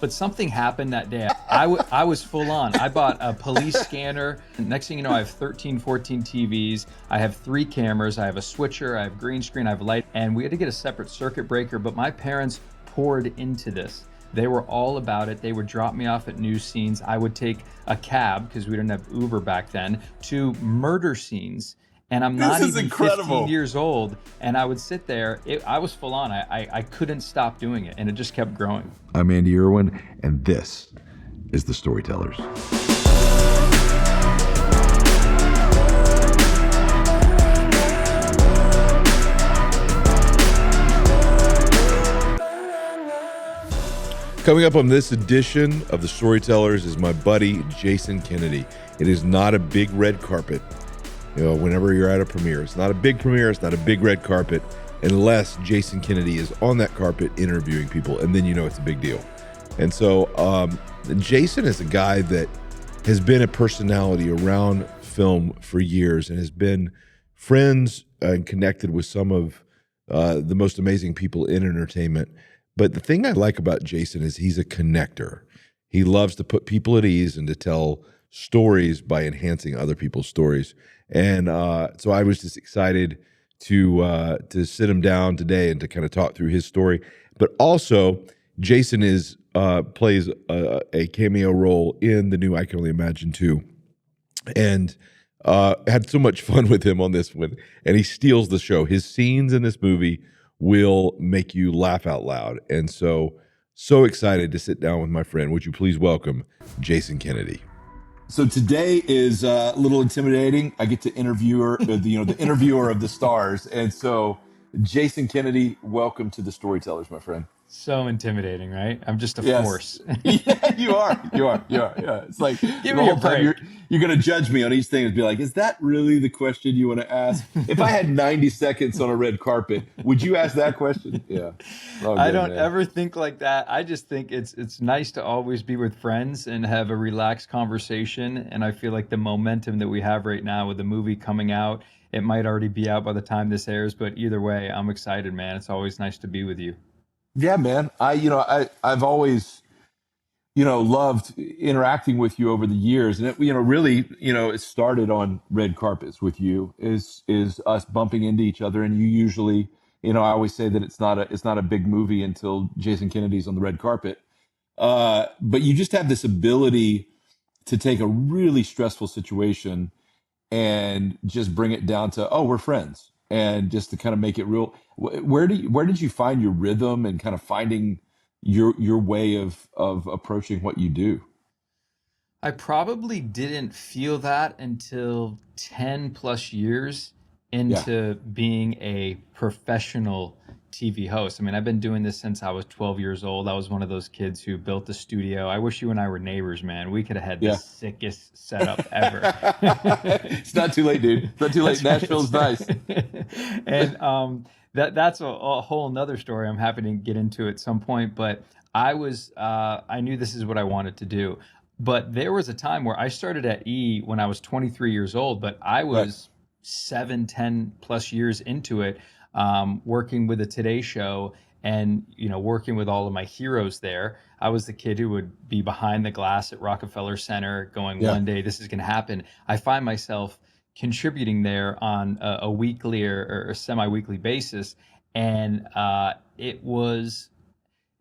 But something happened that day. I was full on. I bought a police scanner. Next thing you know, I have 13, 14 TVs. I have 3 cameras. I have a switcher. I have green screen. I have light. And we had to get a separate circuit breaker. But my parents poured into this. They were all about it. They would drop me off at news scenes. I would take a cab, because we didn't have Uber back then, to murder scenes. And I'm not even incredible. 15 years old. And I would sit there. I was full on. I couldn't stop doing it. And it just kept growing. I'm Andy Erwin, and this is The Storytellers. Coming up on this edition of The Storytellers is my buddy, Jason Kennedy. It is not a big red carpet. You know, whenever you're at a premiere, it's not a big premiere, it's not a big red carpet, unless Jason Kennedy is on that carpet interviewing people, and then you know it's a big deal. And so Jason is a guy that has been a personality around film for years and has been friends and connected with some of the most amazing people in entertainment. But the thing I like about Jason is he's a connector. He loves to put people at ease and to tell stories by enhancing other people's stories. And so I was just excited to sit him down today and to kind of talk through his story. But also, Jason plays a cameo role in the new I Can Only Imagine 2. And had so much fun with him on this one. And he steals the show. His scenes in this movie will make you laugh out loud. And so excited to sit down with my friend. Would you please welcome Jason Kennedy? So today is a little intimidating. I get to interview the interviewer of the stars. And so Jason Kennedy, welcome to The Storytellers, my friend. So intimidating, right? I'm just a force. Yeah, you are. Yeah. It's like Give me a break. You're going to judge me on each thing and be like, is that really the question you want to ask? If I had 90 seconds on a red carpet, would you ask that question? Yeah. I don't ever think like that. I just think it's nice to always be with friends and have a relaxed conversation. And I feel like the momentum that we have right now with the movie coming out, it might already be out by the time this airs, but either way, I'm excited, man. It's always nice to be with you. Yeah, man. I've always, loved interacting with you over the years, and it, really, it started on red carpets with you. Is us bumping into each other, and you usually, I always say that it's not a big movie until Jason Kennedy's on the red carpet. But you just have this ability to take a really stressful situation and just bring it down to, oh, we're friends, and just to kind of make it real. Where did you find your rhythm and kind of finding your way of approaching what you do? I probably didn't feel that until 10 plus years into being a professional TV host. I mean, I've been doing this since I was 12 years old. I was one of those kids who built the studio. I wish you and I were neighbors, man. We could have had the sickest setup ever. It's not too late, dude. It's not too late. Nashville's nice. And that's a whole nother story. I'm happy to get into at some point. But I knew this is what I wanted to do. But there was a time where I started at E when I was 23 years old, but I was 10 plus years into it. Working with the Today Show and, working with all of my heroes there. I was the kid who would be behind the glass at Rockefeller Center going, one day this is going to happen. I find myself contributing there on a weekly or a semi-weekly basis. And it was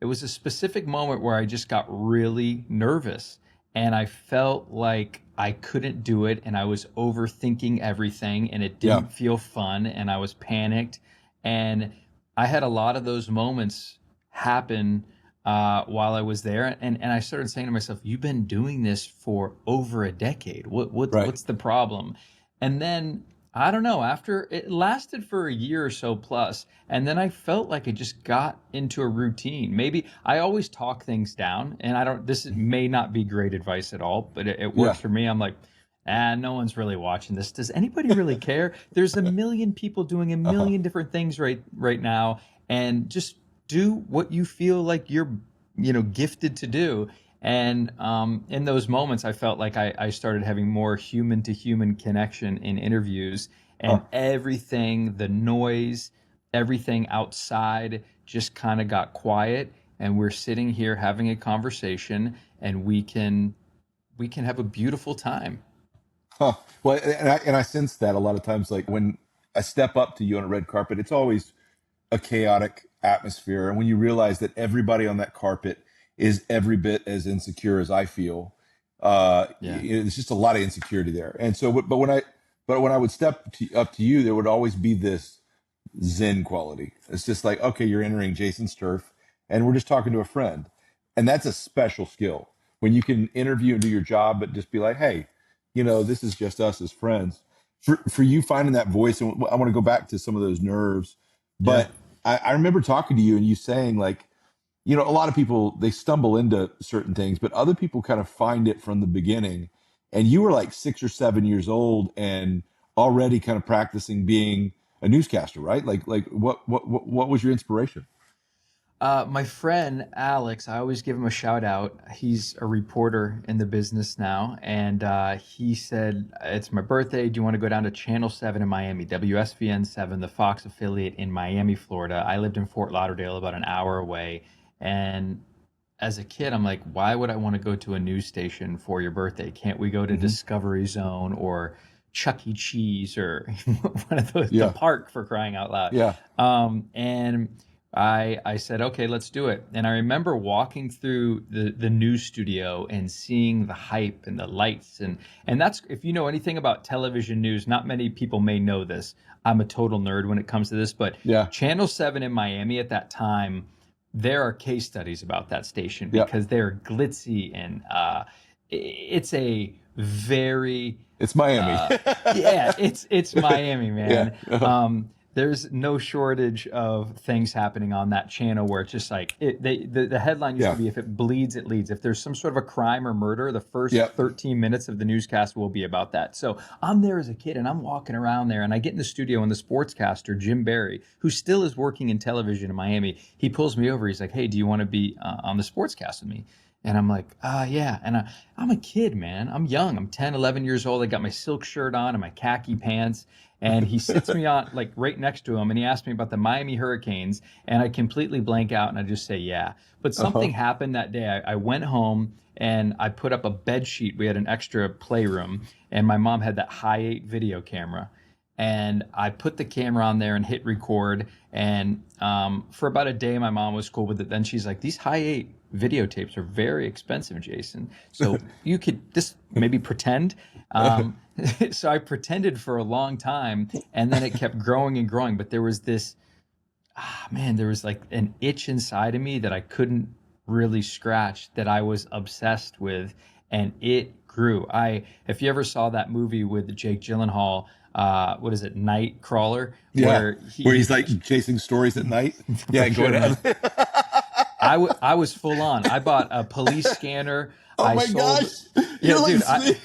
a specific moment where I just got really nervous and I felt like I couldn't do it and I was overthinking everything and it didn't feel fun and I was panicked. And I had a lot of those moments happen while I was there. And I started saying to myself, you've been doing this for over a decade. What's the problem? And then, I don't know, after it lasted for a year or so plus, and then I felt like I just got into a routine. Maybe I always talk things down, and this may not be great advice at all, but it works for me. I'm like, no one's really watching this. Does anybody really care? There's a million people doing a million different things right now, and just do what you feel like you're, gifted to do. And in those moments, I felt like I started having more human to human connection in interviews, and everything, the noise, everything outside just kind of got quiet. and we're sitting here having a conversation, and we can have a beautiful time. Huh. Well, and I sense that a lot of times, like when I step up to you on a red carpet, it's always a chaotic atmosphere. And when you realize that everybody on that carpet is every bit as insecure as I feel, Yeah. there's just a lot of insecurity there. And so, but when I would up to you, there would always be this Zen quality. It's just like, okay, you're entering Jason's turf, and we're just talking to a friend, and that's a special skill when you can interview and do your job, but just be like, hey, this is just us as friends. For you finding that voice, and I want to go back to some of those nerves, Yeah. but I remember talking to you and you saying like, a lot of people they stumble into certain things, but other people kind of find it from the beginning. And you were like 6 or 7 years old and already kind of practicing being a newscaster, right? Like what was your inspiration? My friend Alex, I always give him a shout out. He's a reporter in the business now, and he said, "It's my birthday. Do you want to go down to Channel 7 in Miami, WSVN 7, the Fox affiliate in Miami, Florida?" I lived in Fort Lauderdale, about an hour away. And as a kid, I'm like, why would I want to go to a news station for your birthday? Can't we go to Hmm. Discovery Zone or Chuck E. Cheese or one of those, the Yeah. park, for crying out loud? Yeah. And I said, okay, let's do it. And I remember walking through the news studio and seeing the hype and the lights. And that's, if you know anything about television news, not many people may know this. I'm a total nerd when it comes to this, but Yeah. Channel 7 in Miami at that time, there are case studies about that station Yeah. because they're glitzy, and it's a very It's Miami. uh, yeah, it's Miami, Yeah. man. There's no shortage of things happening on that channel where it's just like the headline used to Yeah. be, if it bleeds, it leads. If there's some sort of a crime or murder, the first Yeah. 13 minutes of the newscast will be about that. So I'm there as a kid, and I'm walking around there, and I get in the studio, and the sportscaster Jim Barry, who still is working in television in Miami, he pulls me over. He's like, "Hey, do you want to be on the sportscast with me?" And I'm like, yeah. And I'm a kid, man. I'm young. I'm 10, 11 years old. I got my silk shirt on and my khaki pants. And he sits me on, like, right next to him, and he asked me about the Miami Hurricanes. And I completely blank out, and I just say, yeah. But Uh-huh. something happened that day. I went home and I put up a bed sheet. We had an extra playroom, and my mom had that high 8 video camera. And I put the camera on there and hit record. And for about a day, my mom was cool with it. Then she's like, "These high 8 videotapes are very expensive, Jason. So you could just maybe pretend." So I pretended for a long time, and then it kept growing and growing. But there was this, man, there was like an itch inside of me that I couldn't really scratch, that I was obsessed with, and it grew. If you ever saw that movie with Jake Gyllenhaal, what is it, Nightcrawler, Yeah. where Where he's like chasing stories at night. Yeah, for sure, going man. out. I was full on. I bought a police scanner. Oh I my sold, gosh. yeah, You're like dude.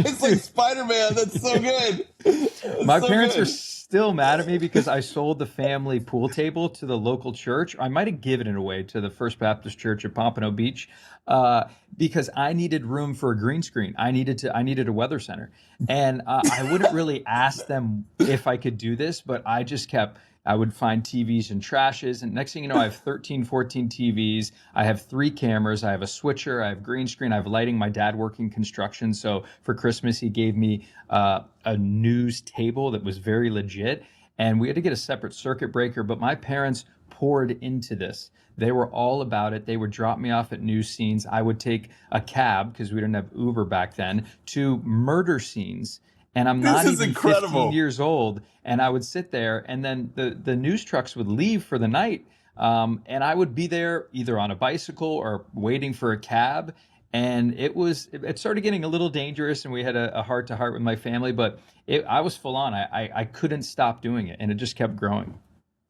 it's like Dude, Spider-Man. That's so good. That's my so parents are good. still mad at me because I sold the family pool table to the local church. I might have given it away to the First Baptist Church at Pompano Beach, uh, because I needed room for a green screen. I needed a weather center, and I wouldn't really ask them if I could do this, but I just kept. I would find TVs and trashes, and next thing you know, I have 13, 14 TVs. I have 3 cameras. I have a switcher. I have green screen. I have lighting. My dad working construction, so for Christmas he gave me a news table that was very legit, and we had to get a separate circuit breaker. But my parents poured into this. They were all about it. They would drop me off at news scenes. I would take a cab, because we didn't have Uber back then, to murder scenes. And I'm This not is even 15 incredible. years old. And I would sit there, and then the news trucks would leave for the night. And I would be there either on a bicycle or waiting for a cab. And it started getting a little dangerous, and we had a heart to heart with my family, but I was full on. I couldn't stop doing it, and it just kept growing.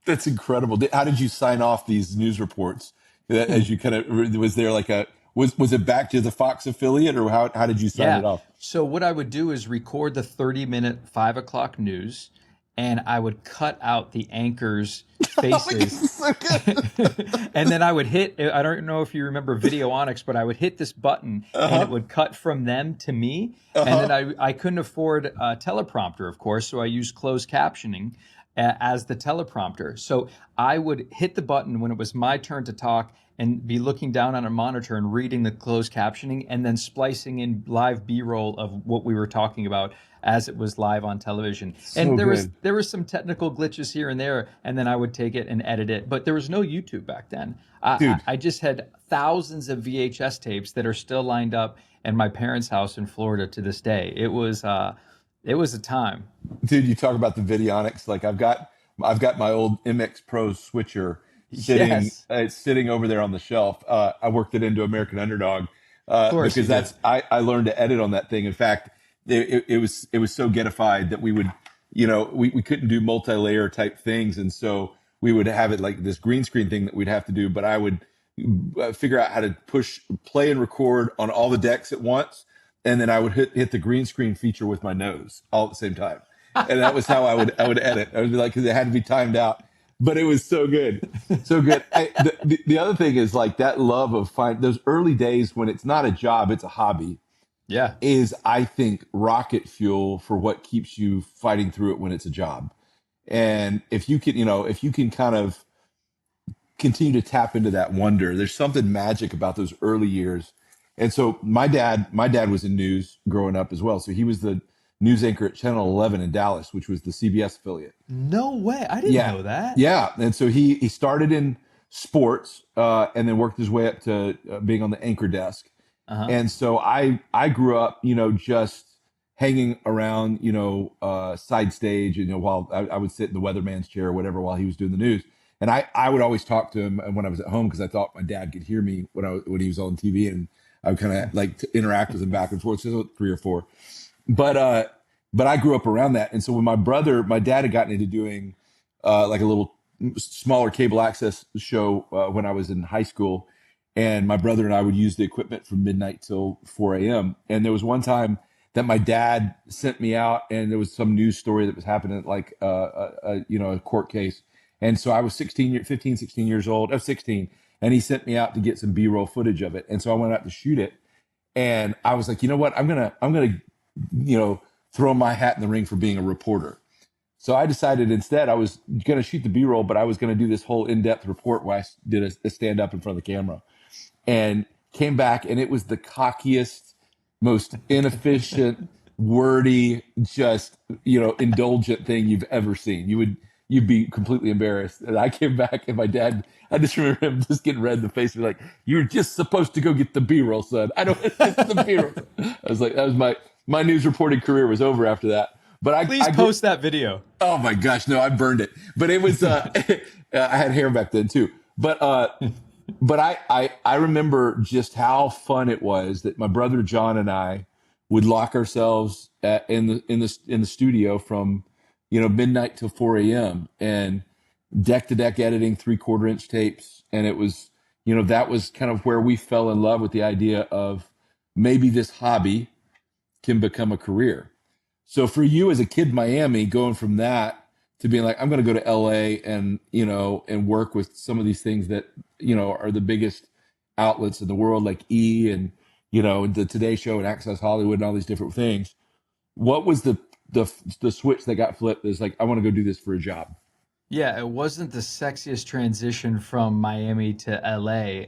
That's incredible. How did you sign off these news reports? As you kind of was there like a was it back to the Fox affiliate, or how did you sign it Yeah. off? So what I would do is record the 30-minute 5 o'clock news, and I would cut out the anchors' Oh my God, this faces. is so good. And then I would hit, I don't know if you remember Videonics, but I would hit this button, and it Uh-huh. would cut from them to me. And then Uh-huh. I couldn't afford a teleprompter, of course, so I used closed captioning as the teleprompter. So I would hit the button when it was my turn to talk, and be looking down on a monitor and reading the closed captioning and then splicing in live B-roll of what we were talking about as it was live on television. So And good. there was some technical glitches here and there, and then I would take it and edit it. But there was no YouTube back then. Dude, I just had thousands of VHS tapes that are still lined up in my parents' house in Florida to this day. It was a time. dude, you talk about the Vidionics. Like I've got my old MX Pro switcher sitting Yes, it's sitting over there on the shelf. I worked it into American Underdog of course you because did. I learned to edit on that thing. In fact, it was so getified that we would, we couldn't do multi-layer type things, and so we would have it like this green screen thing that we'd have to do. But I would figure out how to push play and record on all the decks at once, and then I would hit the green screen feature with my nose all at the same time, and that was how I would edit. I would be like, because it had to be timed out, but it was so good, so good. The other thing is like that love of those early days when it's not a job, it's a hobby, Yeah. is I think rocket fuel for what keeps you fighting through it when it's a job. And if you can kind of continue to tap into that wonder. There's something magic about those early years. And so my dad was in news growing up as well. So he was the news anchor at Channel 11 in Dallas, which was the CBS affiliate. No way. I didn't Yeah, know that. yeah. And so he started in sports and then worked his way up to being on the anchor desk. Uh-huh. And so I grew up, just hanging around, side stage, while I would sit in the weatherman's chair or whatever while he was doing the news. And I would always talk to him when I was at home because I thought my dad could hear me when he was on TV, and I would kind of like to interact with him back and forth. So 3 or 4, but I grew up around that. And so when my dad had gotten into doing like a little smaller cable access show when I was in high school, and my brother and I would use the equipment from midnight till 4 a.m. And there was one time that my dad sent me out, and there was some news story that was happening, like a court case. And so I was 15, 16 years old. I was 16, and he sent me out to get some B-roll footage of it. And so I went out to shoot it, and I was like, you know what? I'm gonna throw my hat in the ring for being a reporter. So I decided instead I was going to shoot the B-roll, but I was going to do this whole in-depth report where I did a stand up in front of the camera, and came back, and it was the cockiest, most inefficient, wordy, just indulgent thing you've ever seen. You'd be completely embarrassed. And I came back, and my dad, I just remember him just getting red in the face and be like, "You're just supposed to go get the B-roll, son. I don't it's the B-roll." I was like, that was my news reporting career was over after that. But Please post that video. oh my gosh, no, I burned it. But it was I had hair back then too. But I remember just how fun it was that my brother John and I would lock ourselves in the studio from midnight till 4 a.m. and deck to deck editing 3/4 inch tapes. And it was that was kind of where we fell in love with the idea of maybe this hobby can become a career. So for you as a kid in Miami, going from that to being like, I'm going to go to LA and, and work with some of these things that, are the biggest outlets in the world, like and the Today Show and Access Hollywood and all these different things. What was the switch that got flipped? Is like, I want to go do this for a job. Yeah, it wasn't the sexiest transition from Miami to LA.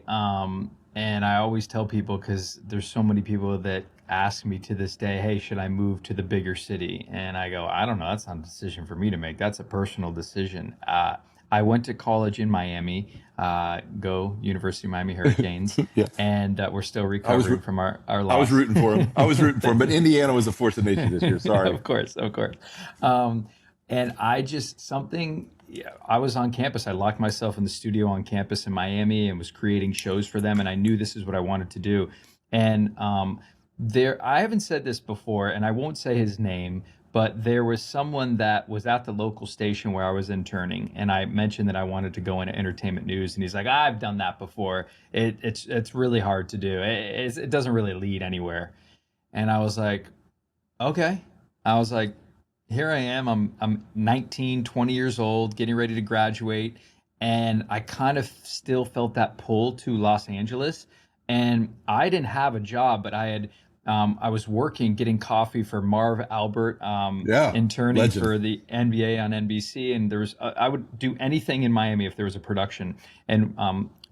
And I always tell people, because there's so many people that ask me to this day, hey, should I move to the bigger city? And I go, I don't know. That's not a decision for me to make. That's a personal decision. I went to college in Miami, go University of Miami Hurricanes, Yeah. and we're still recovering from our loss. I was rooting for him. But Indiana was a force of nature this year. Sorry. Of course, of course. And I just yeah, I was on campus. I locked myself in the studio on campus in Miami and was creating shows for them. And I knew this is what I wanted to do. And I haven't said this before, and I won't say his name, but there was someone that was at the local station where I was interning, and I mentioned that I wanted to go into entertainment news, and he's like, I've done that before. It's really hard to do. It doesn't really lead anywhere. And I was like, okay. I was like, here I am. I'm 19, 20 years old, getting ready to graduate, and I kind of still felt that pull to Los Angeles. And I didn't have a job, but I was working, getting coffee for Marv Albert, Yeah, interning legend. for the NBA on NBC, and I would do anything in Miami if there was a production. And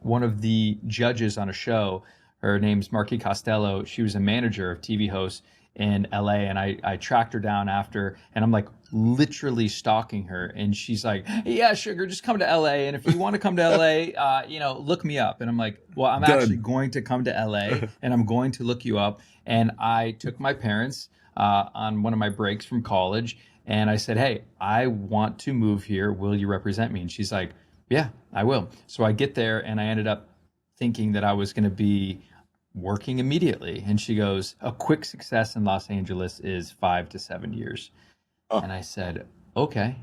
one of the judges on a show. Her name's Marky Costello. She was a manager of TV hosts in LA, and I tracked her down after, and I'm like literally stalking her, and she's like, yeah, sugar, just come to LA, and if you want to come to LA, look me up. And I'm like, well, I'm actually Done. going to come to LA, and I'm going to look you up. And I took my parents on one of my breaks from college, and I said, hey, I want to move here, will you represent me? And she's like, yeah, I will. So I get there, and I ended up thinking that I was going to be working immediately. And she goes, a quick success in Los Angeles is 5 to 7 years. Oh, And I said, okay.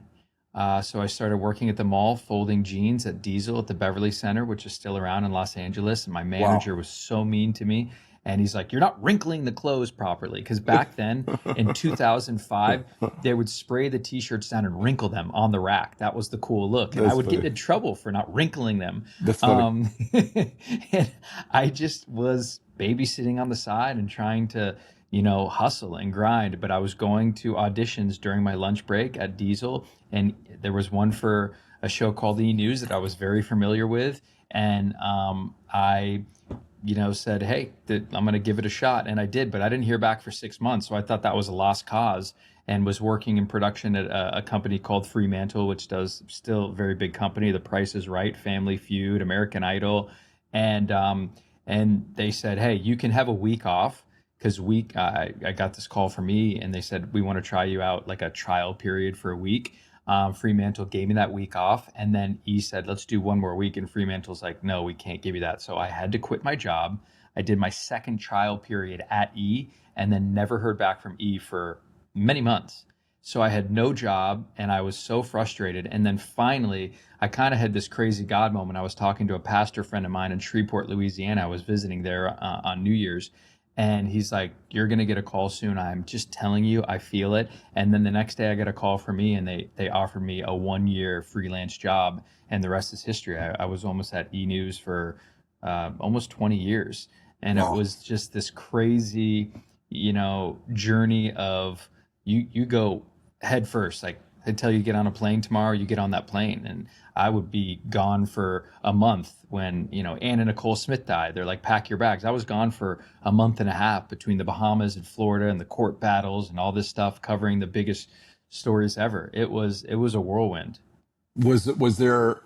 So I started working at the mall, folding jeans at Diesel at the Beverly Center, which is still around in Los Angeles. And my wow. manager was so mean to me. And he's like, you're not wrinkling the clothes properly. Because back then in 2005, they would spray the t-shirts down and wrinkle them on the rack. That was the cool look. And I That's would get funny. in trouble for not wrinkling them. That's funny. And I just was babysitting on the side and trying to, hustle and grind. But I was going to auditions during my lunch break at Diesel, and there was one for a show called E! News that I was very familiar with, and I, said, "Hey, I'm going to give it a shot," and I did. But I didn't hear back for 6 months, so I thought that was a lost cause, and was working in production at a company called Fremantle, which does still a very big company. The Price is Right, Family Feud, American Idol, and they said, "Hey, you can have a week off." Because I got this call from E, and they said, we want to try you out like a trial period for a week. Fremantle gave me that week off, and then E said, let's do one more week. And Fremantle's like, no, we can't give you that. So I had to quit my job. I did my second trial period at E, and then never heard back from E for many months. So I had no job, and I was so frustrated. And then finally, I kind of had this crazy God moment. I was talking to a pastor friend of mine in Shreveport, Louisiana. I was visiting there on New Year's. And he's like, you're going to get a call soon. I'm just telling you, I feel it. And then the next day I get a call from me, and they offered me a 1 year freelance job. And the rest is history. I was almost at E! News for almost 20 years. And it Wow. was just this crazy, journey of you go head first. Like they tell you get on a plane tomorrow, you get on that plane. And I would be gone for a month when, Anna Nicole Smith died. They're like, pack your bags. I was gone for a month and a half between the Bahamas and Florida and the court battles and all this stuff, covering the biggest stories ever. It was a whirlwind. Was there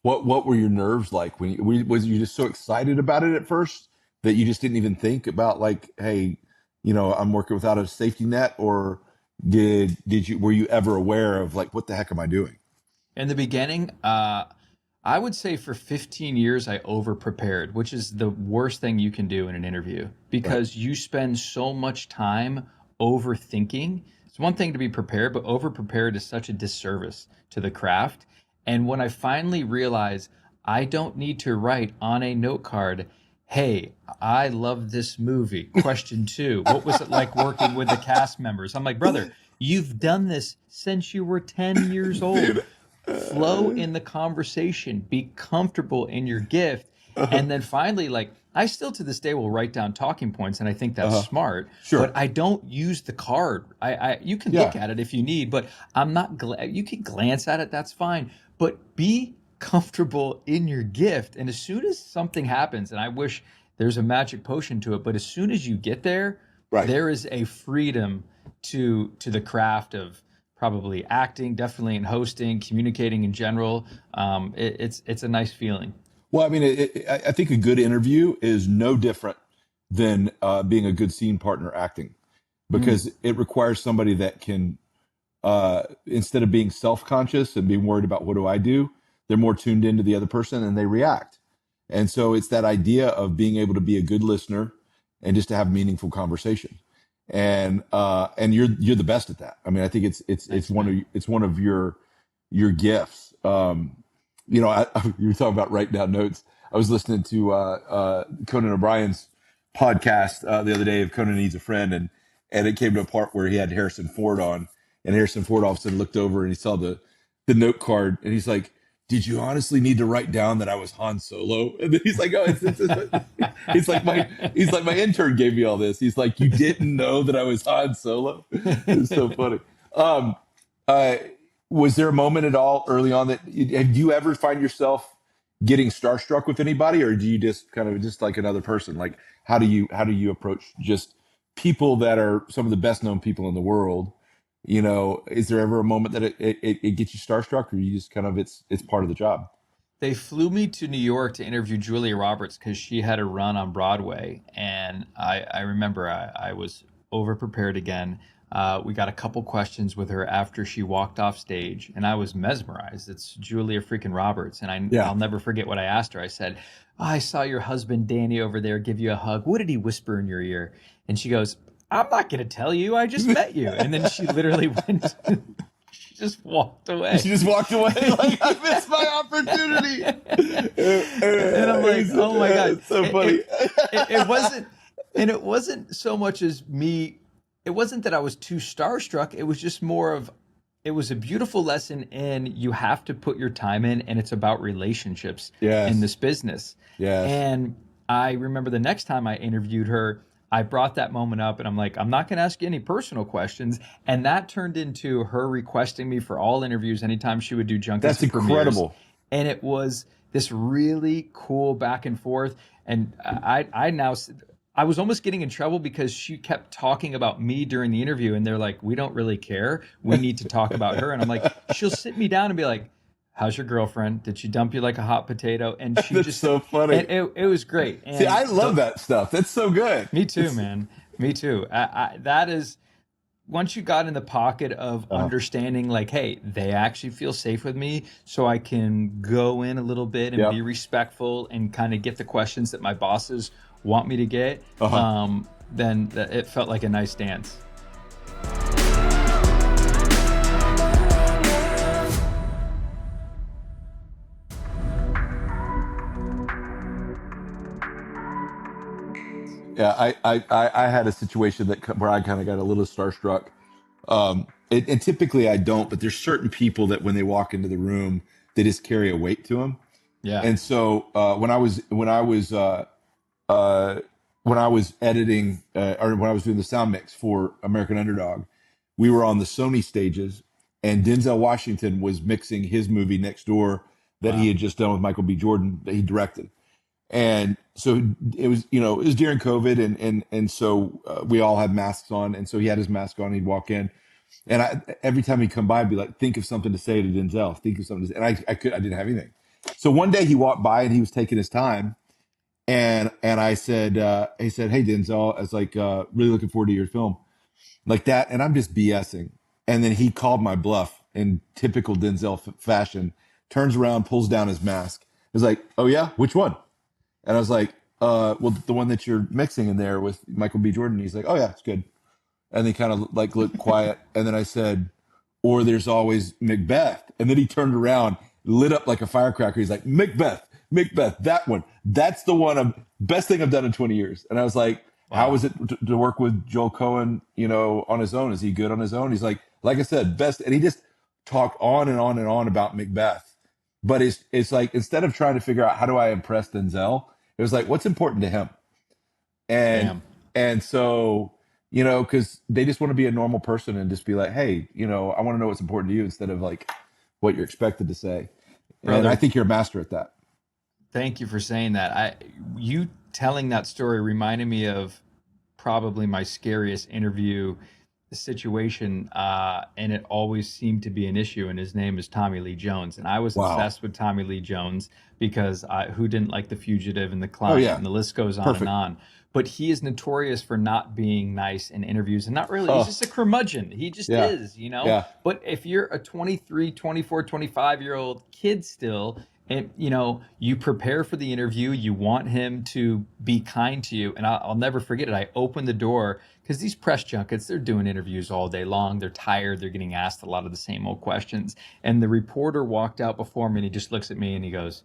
what were your nerves like when was you just so excited about it at first that you just didn't even think about like, hey, I'm working without a safety net, or did you were you ever aware of like what the heck am I doing? In the beginning, I would say for 15 years, I over prepared, which is the worst thing you can do in an interview Right. because you spend so much time overthinking. It's one thing to be prepared, but over prepared is such a disservice to the craft. And when I finally realized I don't need to write on a note card, hey, I love this movie. Question two, what was it like working with the cast members? I'm like, brother, you've done this since you were 10 years old. Dude. Flow in the conversation, be comfortable in your gift. Uh, And then finally, like, I still to this day will write down talking points, and I think that's uh, smart, sure. but I don't use the card. You can look Yeah. at it if you need, but I'm not, you can glance at it, that's fine, but be comfortable in your gift. And as soon as something happens, and I wish there's a magic potion to it, but as soon as you get there, Right. there is a freedom to the craft of probably acting, definitely in hosting, communicating in general. It's a nice feeling. Well, I mean, I think a good interview is no different than being a good scene partner acting, Mm, because it requires somebody that can, instead of being self-conscious and being worried about what do I do, they're more tuned into the other person and they react. And so it's that idea of being able to be a good listener and just to have meaningful conversation. And you're the best at that. I mean, I think thanks, man. it's one of your gifts. You were talking about writing down notes. I was listening to Conan O'Brien's podcast the other day of Conan Needs a Friend, and it came to a part where he had Harrison Ford on, and Harrison Ford all of a sudden looked over and he saw the note card, and he's like, "Did you honestly need to write down that I was Han Solo?" And then he's like, "Oh, he's like my intern gave me all this." He's like, "You didn't know that I was Han Solo?" It's so funny. Um, uh, was there a moment at all early on that have you ever find yourself getting starstruck with anybody, or do you just kind of just like another person? Like, how do you approach just people that are some of the best known people in the world? You know, is there ever a moment that it gets you starstruck, or you just kind of it's part of the job? They flew me to New York to interview Julia Roberts because she had a run on Broadway. And I remember I was over prepared again. We got a couple questions with her after she walked off stage, and I was mesmerized. It's Julia freaking Roberts. And Yeah. I'll never forget what I asked her. I said, "Oh, I saw your husband Danny over there give you a hug. What did he whisper in your ear?" And she goes, "I'm not going to tell you. I just met you." And then she literally went, she just walked away. She just walked away like, I missed my opportunity. And I'm like, oh my God. It's so funny. It wasn't, and it wasn't so much as me, it wasn't that I was too starstruck. It was just more of, it was a beautiful lesson in you have to put your time in, and it's about relationships Yes. in this business. Yes. And I remember the next time I interviewed her, I brought that moment up and I'm like, I'm not going to ask you any personal questions. And that turned into her requesting me for all interviews anytime she would do junkets. That's incredible. And it was this really cool back and forth. And I was almost getting in trouble because she kept talking about me during the interview. And they're like, we don't really care. We need to talk about her. And I'm like, she'll sit me down and be like, how's your girlfriend? Did she dump you like a hot potato? And she That's just so funny. And it was great. And see, I love that stuff. That's so good. me too, man. Me too. That is, once you got in the pocket of understanding, like, hey, they actually feel safe with me, so I can go in a little bit and be respectful and kind of get the questions that my bosses want me to get. Then it felt like a nice dance. Yeah, I had a situation where I kind of got a little starstruck. And typically I don't, but there's certain people that when they walk into the room, they just carry a weight to them. Yeah. And so when I was editing or when I was doing the sound mix for American Underdog, we were on the Sony stages, and Denzel Washington was mixing his movie next door that he had just done with Michael B. Jordan that he directed. And so it was, you know, it was during COVID, and so we all had masks on, and so he had his mask on. He'd walk in, and every time he'd come by, I'd be like, "Think of something to say to Denzel. Think of something to say." And I didn't have anything. So one day he walked by and he was taking his time, and I said, he said, "Hey Denzel," I was like, "Really looking forward to your film," like that, and I'm just BSing, and then he called my bluff in typical Denzel fashion, turns around, pulls down his mask, is like, "Oh yeah, which one?" And I was like, well, the one that you're mixing in there with Michael B. Jordan. He's like, "Oh yeah, it's good." And they kind of like looked quiet. And then I said, "Or there's always Macbeth." And then he turned around, lit up like a firecracker. He's like, "Macbeth, Macbeth, that one. That's the one. Best thing I've done in 20 years." And I was like, "How was it to work with Joel Cohen, you know, on his own? Is he good on his own?" He's like I said, best. And he just talked on and on and on about Macbeth. But it's like, instead of trying to figure out how do I impress Denzel, it was like, what's important to him? And Damn. and so, you know, because they just want to be a normal person and just be like, "Hey, you know, I want to know what's important to you," instead of like what you're expected to say. And Brother, I think you're a master at that. thank you for saying that. You telling that story reminded me of probably my scariest interview situation, and it always seemed to be an issue. And his name is Tommy Lee Jones, and I was Wow. obsessed with Tommy Lee Jones because who didn't like The Fugitive and The Oh Client, yeah, and the list goes on perfect. and on. But he is notorious for not being nice in interviews, and not really. He's Oh just a curmudgeon. He just yeah, is, you know. yeah, But if you're a 23, 24, 25-year-old kid still, and you know, you prepare for the interview, you want him to be kind to you. And I'll never forget it. I opened the door because these press junkets, they're doing interviews all day long. They're tired. They're getting asked a lot of the same old questions. And the reporter walked out before me, and he just looks at me and he goes,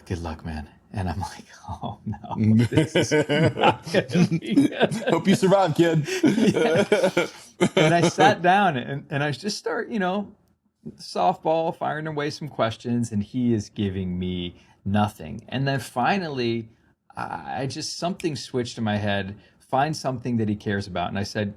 "Good luck, man." And I'm like, "Oh no, this is not gonna be good." Hope you survive, kid. Yeah. And I sat down and I just start, you know, softball, firing away some questions, and he is giving me nothing. And then finally, I just, something switched in my head, find something that he cares about. And I said,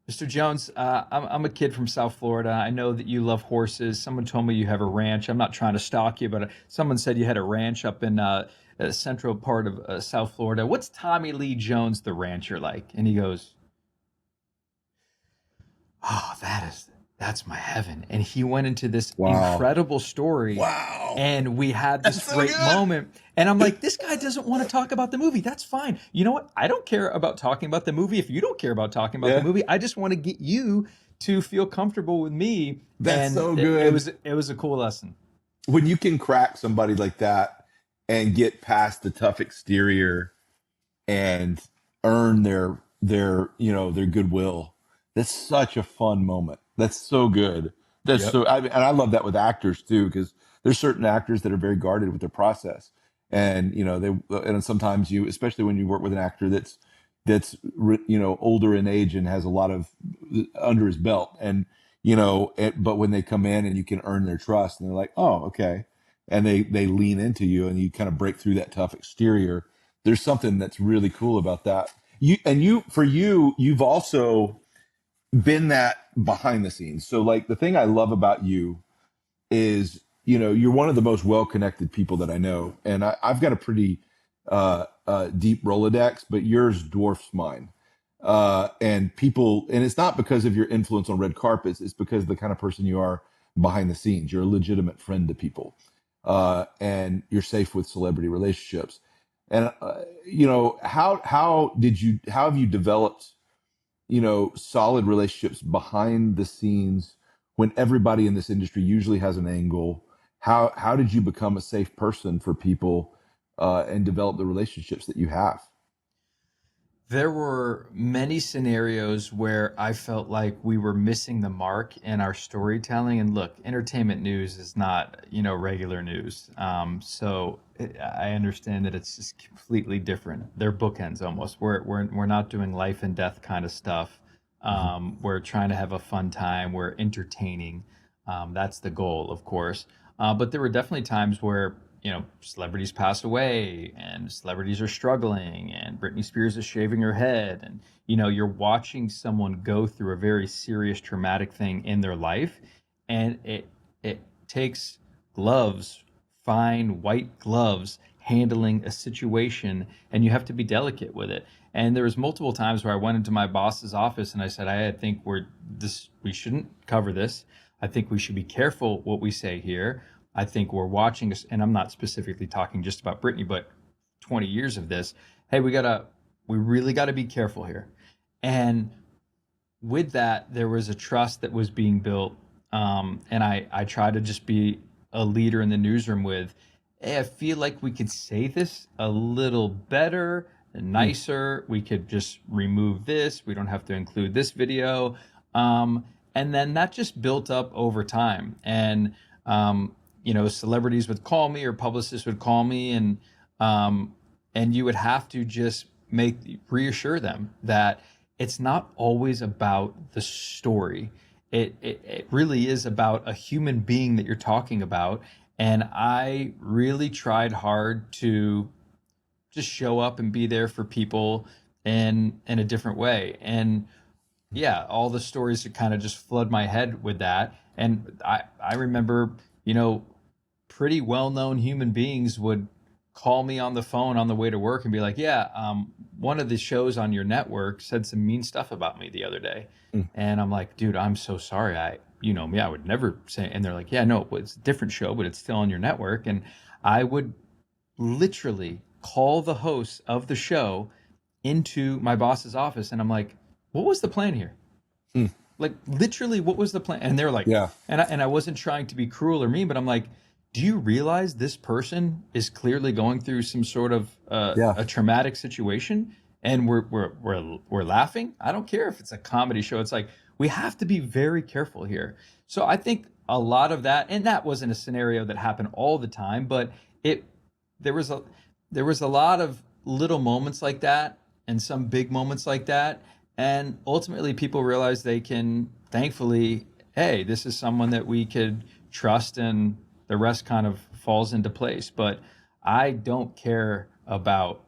Mr. Jones, I'm a kid from South Florida. I know that you love horses. Someone told me you have a ranch. I'm not trying to stalk you, but someone said you had a ranch up in a central part of South Florida. What's Tommy Lee Jones, the rancher, like? And he goes, oh, that's my heaven. And he went into this Wow. incredible story, Wow. and we had this That's so great good. moment. And I'm like, this guy doesn't want to talk about the movie. That's fine. You know what? I don't care about talking about the movie. If you don't care about talking about the Yeah. movie, I just want to get you to feel comfortable with me. That's And so it good. was it was a cool lesson. When you can crack somebody like that and get past the tough exterior and earn their goodwill, that's such a fun moment. That's so good. That's Yep. so and I love that with actors too, because there's certain actors that are very guarded with their process, and and sometimes you, especially when you work with an actor that's older in age and has a lot of under his belt, and but when they come in and you can earn their trust, and they're like, oh, okay, and they lean into you, and you kind of break through that tough exterior. There's something that's really cool about that. You've also been that behind the scenes. So like the thing I love about you is, you're one of the most well connected people that I know, and I've got a pretty deep Rolodex, but yours dwarfs mine. And it's not because of your influence on red carpets; it's because of the kind of person you are behind the scenes. You're a legitimate friend to people, and you're safe with celebrity relationships. And how have you developed solid relationships behind the scenes when everybody in this industry usually has an angle? How did you become a safe person for people and develop the relationships that you have? There were many scenarios where I felt like we were missing the mark in our storytelling. And look, entertainment news is not, regular news. I understand that it's just completely different. They're bookends almost. We're not doing life and death kind of stuff. Mhm. We're trying to have a fun time. We're entertaining. That's the goal, of course. But there were definitely times where celebrities pass away and celebrities are struggling and Britney Spears is shaving her head, and you're watching someone go through a very serious traumatic thing in their life, and it takes gloves, fine white gloves, handling a situation, and you have to be delicate with it. And there was multiple times where I went into my boss's office and I said, I think we shouldn't cover this. I think we should be careful what we say here. I think we're watching this, and I'm not specifically talking just about Britney, but 20 years of this. Hey, we really got to be careful here. And with that, there was a trust that was being built. And I try to just be a leader in the newsroom with, hey, I feel like we could say this a little better and Mm. nicer. We could just remove this. We don't have to include this video. And then that just built up over time. And, celebrities would call me or publicists would call me, and you would have to just reassure them that it's not always about the story. It really is about a human being that you're talking about. And I really tried hard to just show up and be there for people in a different way. And yeah, all the stories that kind of just flood my head with that. And I remember, pretty well-known human beings would call me on the phone on the way to work and be like, yeah, one of the shows on your network said some mean stuff about me the other day. Mm. And I'm like, dude, I'm so sorry. You know me, I would never say. And they're like, yeah, no, it's a different show, but it's still on your network. And I would literally call the host of the show into my boss's office, and I'm like, what was the plan here? Mm. Like literally, what was the plan? And they're like, Yeah. and I wasn't trying to be cruel or mean, but I'm like, do you realize this person is clearly going through some sort of Yeah. a traumatic situation, and we're laughing? I don't care if it's a comedy show. It's like we have to be very careful here. So I think a lot of that, and that wasn't a scenario that happened all the time, but it there was a there was a lot of little moments like that and some big moments like that, and ultimately people realize they can, thankfully, hey, this is someone that we could trust, and the rest kind of falls into place. But I don't care about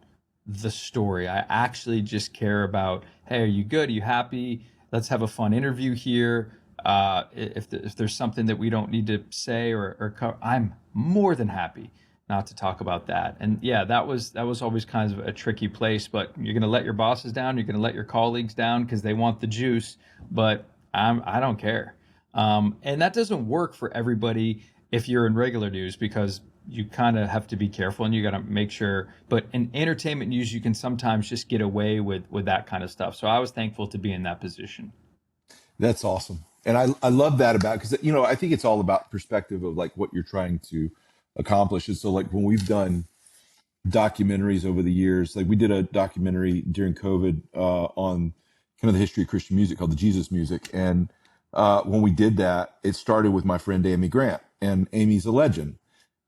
the story. I actually just care about, hey, are you good? Are you happy? let's have a fun interview here. If there's something that we don't need to say or cover, I'm more than happy not to talk about that. And yeah, that was always kind of a tricky place. But you're going to let your bosses down. You're going to let your colleagues down because they want the juice. But I don't care. And that doesn't work for everybody if you're in regular news, because you kind of have to be careful and you got to make sure. But in entertainment news, you can sometimes just get away with that kind of stuff. So I was thankful to be in that position. That's awesome. And I love that about, because, I think it's all about perspective of like what you're trying to accomplish. And so like when we've done documentaries over the years, like we did a documentary during COVID on kind of the history of Christian music called the Jesus Music. And when we did that, it started with my friend Amy Grant, and Amy's a legend.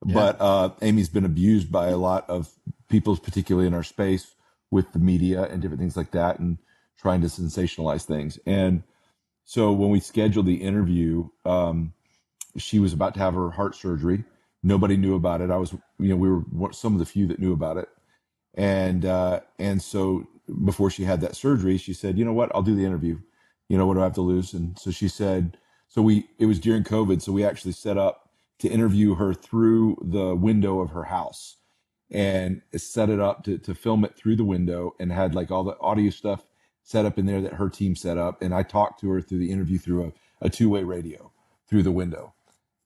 Yeah. But Amy's been abused by a lot of people, particularly in our space, with the media and different things like that, and trying to sensationalize things. And so when we scheduled the interview, she was about to have her heart surgery. Nobody knew about it. We were some of the few that knew about it. And so before she had that surgery, she said, "You know what? I'll do the interview. What do I have to lose?" And so she said, it was during COVID. So we actually set up to interview her through the window of her house, and set it up to film it through the window, and had like all the audio stuff set up in there that her team set up. And I talked to her through the interview through a two-way radio through the window.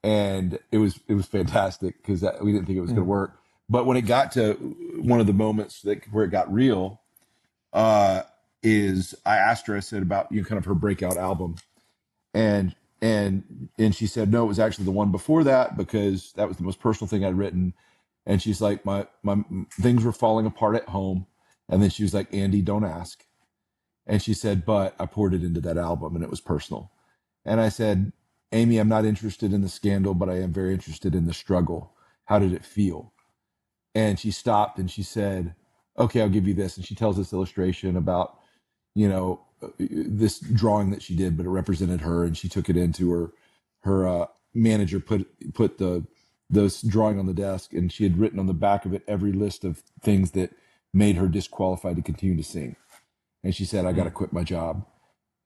And it was fantastic because we didn't think it was going to work. But when it got to one of the moments where it got real, is I asked her, I said about kind of her breakout album, and she said no, it was actually the one before that, because that was the most personal thing I'd written. And she's like, my things were falling apart at home, and then she was like, "Andy, don't ask." And she said, "But I poured it into that album, and it was personal." And I said, "Amy, I'm not interested in the scandal, but I am very interested in the struggle. How did it feel?" And she stopped and she said, "Okay, I'll give you this." And she tells this illustration about, this drawing that she did, but it represented her. And she took it into her manager, put those drawing on the desk, and she had written on the back of it every list of things that made her disqualified to continue to sing. And she said, "I got to quit my job."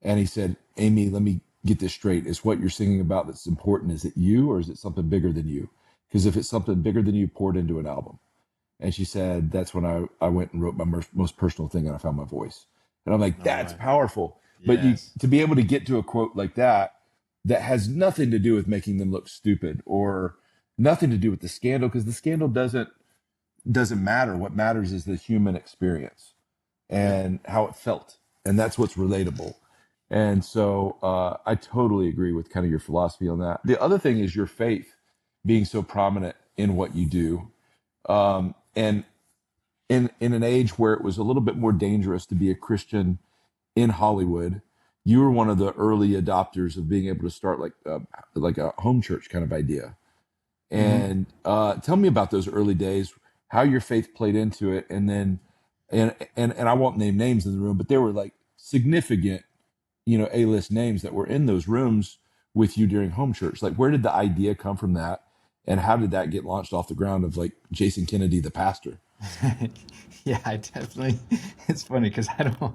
And he said, "Amy, let me get this straight. Is what you're singing about that's important? Is it you, or is it something bigger than you? Because if it's something bigger than you, pour it into an album." And she said, "That's when I went and wrote my most personal thing, and I found my voice." And I'm like, that's powerful. But Yes. to be able to get to a quote like that has nothing to do with making them look stupid, or nothing to do with the scandal, because the scandal doesn't matter. What matters is the human experience Yep. and how it felt. And that's what's relatable. And so I totally agree with kind of your philosophy on that. The other thing is your faith being so prominent in what you do. And in an age where it was a little bit more dangerous to be a Christian in Hollywood, you were one of the early adopters of being able to start like a home church kind of idea. Mhm. And tell me about those early days, how your faith played into it, and then and I won't name names in the room, but there were like significant, A-list names that were in those rooms with you during home church. Like, where did the idea come from that, and how did that get launched off the ground of like Jason Kennedy, the pastor? Yeah, I definitely. It's funny because I'm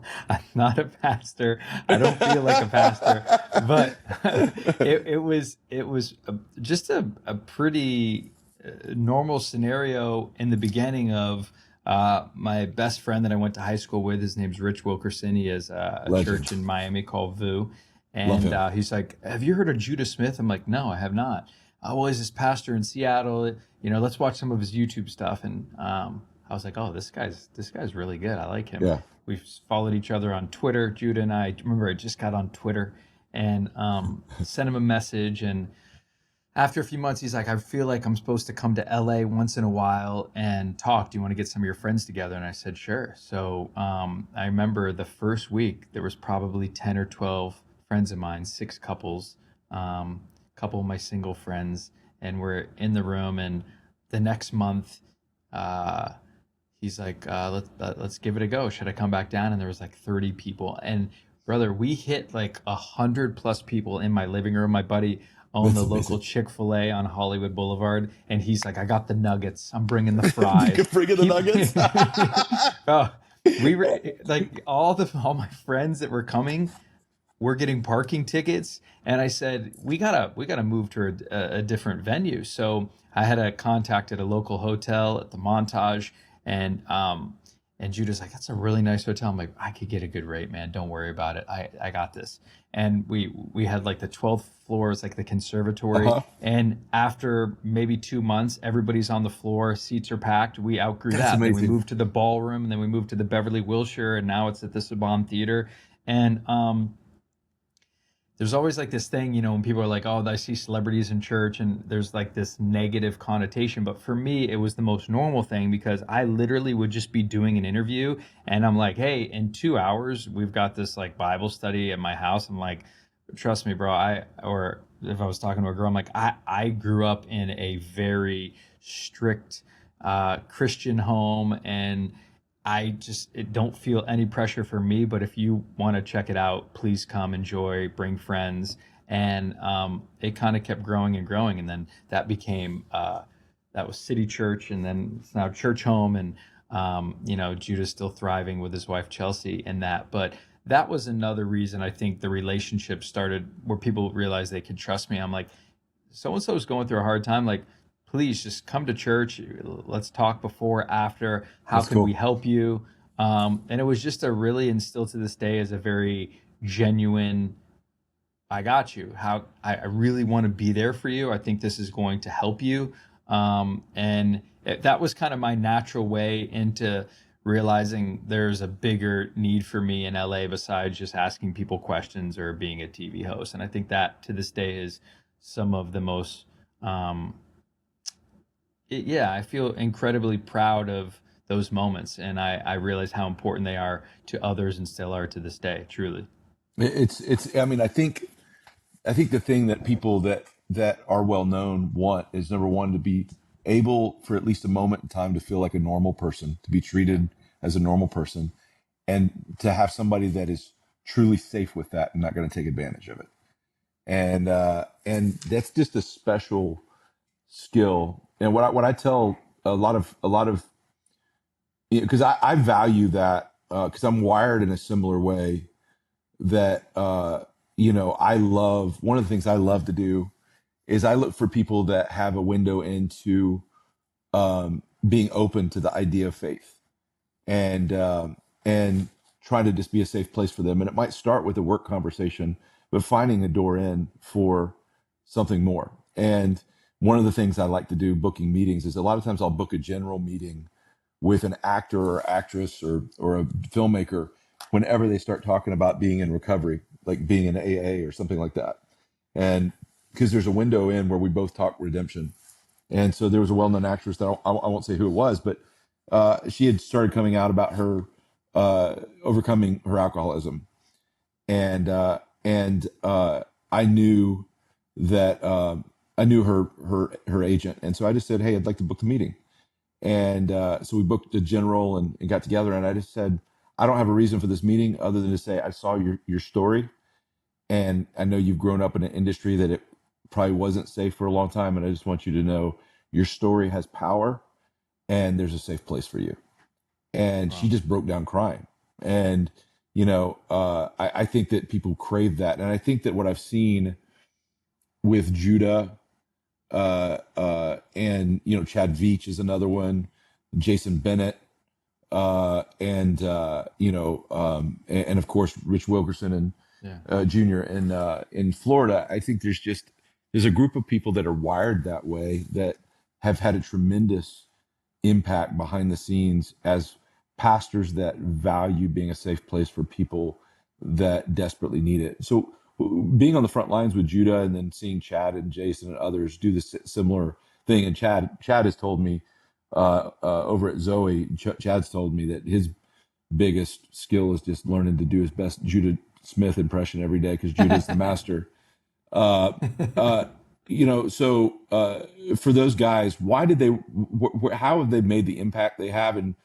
not a pastor. I don't feel like a pastor, but it was just a pretty normal scenario in the beginning of my best friend that I went to high school with. His name's Rich Wilkerson. He has a church Legend. in Miami called VU, Love and him. he's like, "Have you heard of Judah Smith?" I'm like, "No, I have not." "Oh, well, he's this pastor in Seattle. Let's watch some of his YouTube stuff." And I was like, "Oh, this guy's really good. I like him." Yeah. We've followed each other on Twitter. Judah and I remember I just got on Twitter and sent him a message. And after a few months, he's like, "I feel like I'm supposed to come to LA once in a while and talk. Do you want to get some of your friends together?" And I said, "Sure." So I remember the first week there was probably 10 or 12 friends of mine, six couples, couple of my single friends, and we're in the room. And the next month, uh, he's like, let's give it a go. Should I come back down?" And there was like 30 people. And brother, we hit like 100+ people in my living room. My buddy owned That's the local amazing. Chick-fil-A on Hollywood Boulevard, and he's like, "I got the nuggets. I'm bringing the You can fries." bring in the nuggets. Oh, we were like all my friends that were coming. we're getting parking tickets. And I said, we gotta move to a different venue. So I had a contact at a local hotel at the Montage, and Judah's like, that's a really nice hotel. I'm like, I could get a good rate, man. Don't worry about it. I got this. And we had like the 12th floor is like the conservatory. Uh-huh. And after maybe 2 months, everybody's on the floor, seats are packed. We outgrew That's that. Then we amazing. moved to the ballroom, and then we moved to the Beverly Wilshire, and now it's at the Saban Theater. And there's always like this thing, when people are like, oh, I see celebrities in church, and there's like this negative connotation. But for me, it was the most normal thing, because I literally would just be doing an interview, and I'm like, hey, in 2 hours, we've got this like Bible study at my house. I'm like, trust me, bro. Or if I was talking to a girl, I'm like, I grew up in a very strict Christian home, and I just it don't feel any pressure for me. But if you want to check it out, please come, enjoy, bring friends. And it kind of kept growing and growing, and then that became that was City Church, and then it's now Church Home, and Judah's still thriving with his wife Chelsea and that. But that was another reason I think the relationship started, where people realized they could trust me. I'm like, so and so is going through a hard time. Like, please just come to church. Let's talk before, after. How That's can we cool. help you? And it was just a really, and still to this day, is a very genuine. I got you. How I really want to be there for you. I think this is going to help you. That was kind of my natural way into realizing there's a bigger need for me in LA besides just asking people questions or being a TV host. And I think that to this day is some of the most um, yeah, I feel incredibly proud of those moments, and I realize how important they are to others and still are to this day, truly. It's. I mean, I think the thing that people that are well known want is, number one, to be able for at least a moment in time to feel like a normal person, to be Yeah. treated as a normal person, and to have somebody that is truly safe with that and not going to take advantage of it. And that's just a special skill. And what I tell a lot of because I value that, because I'm wired in a similar way, that I love, one of the things I love to do is I look for people that have a window into being open to the idea of faith, and trying to just be a safe place for them. And it might start with a work conversation, but finding a door in for something more. And one of the things I like to do booking meetings is, a lot of times I'll book a general meeting with an actor or actress or a filmmaker whenever they start talking about being in recovery, like being in AA or something like that. And because there's a window in where we both talk redemption. And so there was a well-known actress that I won't say who it was, but she had started coming out about her overcoming her alcoholism, and I knew that I knew her agent, and so I just said, "Hey, I'd like to book the meeting." And so we booked a general and got together, and I just said, "I don't have a reason for this meeting other than to say I saw your story, and I know you've grown up in an industry that it probably wasn't safe for a long time, and I just want you to know your story has power, and there's a safe place for you." And she Wow. just broke down crying. And I think that people crave that, and I think that what I've seen with Judah, and Chad Veach is another one, Jason Bennett, and of course Rich Wilkerson and Yeah. Jr. In Florida. I think there's a group of people that are wired that way, that have had a tremendous impact behind the scenes as pastors that value being a safe place for people that desperately need it. So being on the front lines with Judah, and then seeing Chad and Jason and others do this similar thing. And Chad has told me, over at Zoe, Chad's told me that his biggest skill is just learning to do his best Judah Smith impression every day, because Judah's the master. Uh, uh, for those guys, why did they? How have they made the impact they have in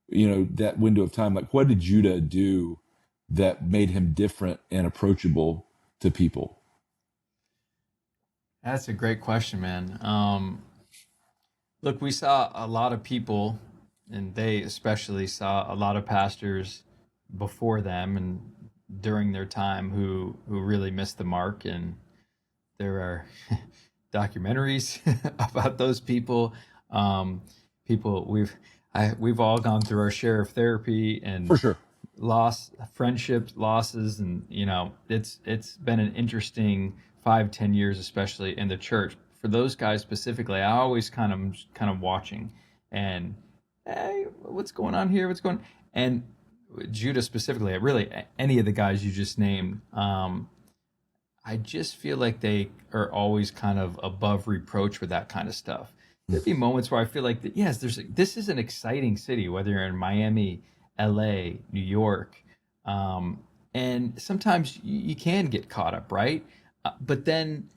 that window of time? Like, what did Judah do that made him different and approachable to people? That's a great question, man. Look, we saw a lot of people, and they especially saw a lot of pastors before them, and during their time who really missed the mark, and there are documentaries about those people. Um, people we've all gone through our share of therapy and For sure. friendships, losses, and it's been an interesting 5-10 years, especially in the church. For those guys specifically, I always kind of watching and, hey, what's going on here? What's going on? And Judah specifically, really any of the guys you just named, I just feel like they are always kind of above reproach with that kind of stuff. There'd be moments where I feel like that, yes, this is an exciting city, whether you're in Miami, LA, New York, um, and sometimes you can get caught up, right? But then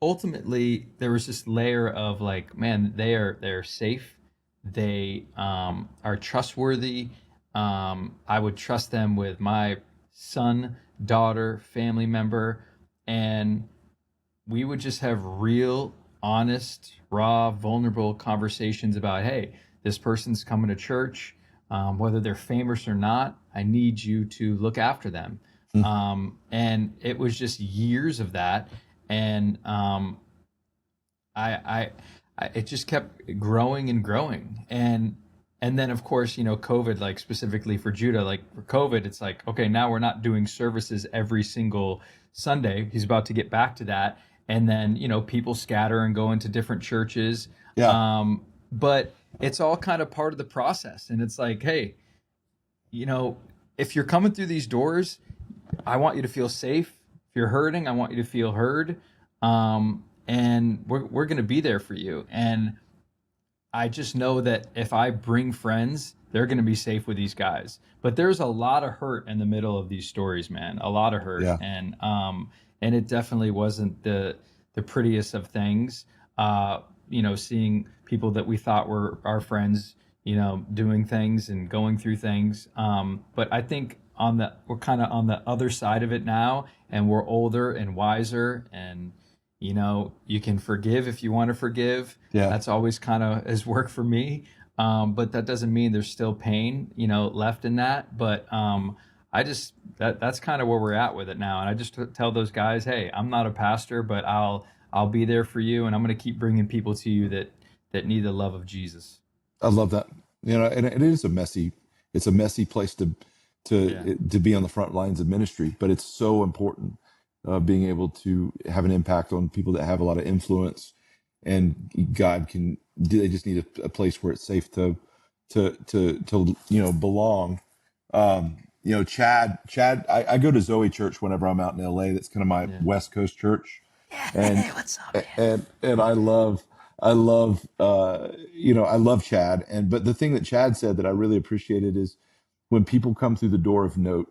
ultimately there was this layer of like, man, they're safe, they are trustworthy. I would trust them with my son, daughter, family member, and we would just have real, honest, raw, vulnerable conversations about, hey, this person's coming to church, whether they're famous or not. I need you to look after them. And it was just years of that, and I, I, it just kept growing and growing, and then of course, COVID, like specifically for Judah, like for COVID, it's like, okay, now we're not doing services every single Sunday. He's about to get back to that, and then people scatter and go into different churches, Yeah. but it's all kind of part of the process, and it's like, hey, you know, if you're coming through these doors, I want you to feel safe. If you're hurting, I want you to feel heard. And we're going to be there for you. And I just know that if I bring friends, they're going to be safe with these guys. But there's a lot of hurt in the middle of these stories, man. A lot of hurt, Yeah. and it definitely wasn't the prettiest of things. Seeing people that we thought were our friends, doing things and going through things. But I think we're kind of on the other side of it now, and we're older and wiser, and you can forgive if you want to forgive. Yeah. That's always kind of has worked for me. But that doesn't mean there's still pain, left in that. But I just that's kind of where we're at with it now. And I just tell those guys, hey, I'm not a pastor, but I'll be there for you, and I'm going to keep bringing people to you that need the love of Jesus. I love that. And it is it's a messy place Yeah. to be on the front lines of ministry, but it's so important, being able to have an impact on people that have a lot of influence, and they just need a place where it's safe to belong. Chad, I go to Zoe Church whenever I'm out in LA. That's kind of my Yeah. West Coast church. And Hey, what's up, man? and I love Chad. But the thing that Chad said that I really appreciated is when people come through the door of note,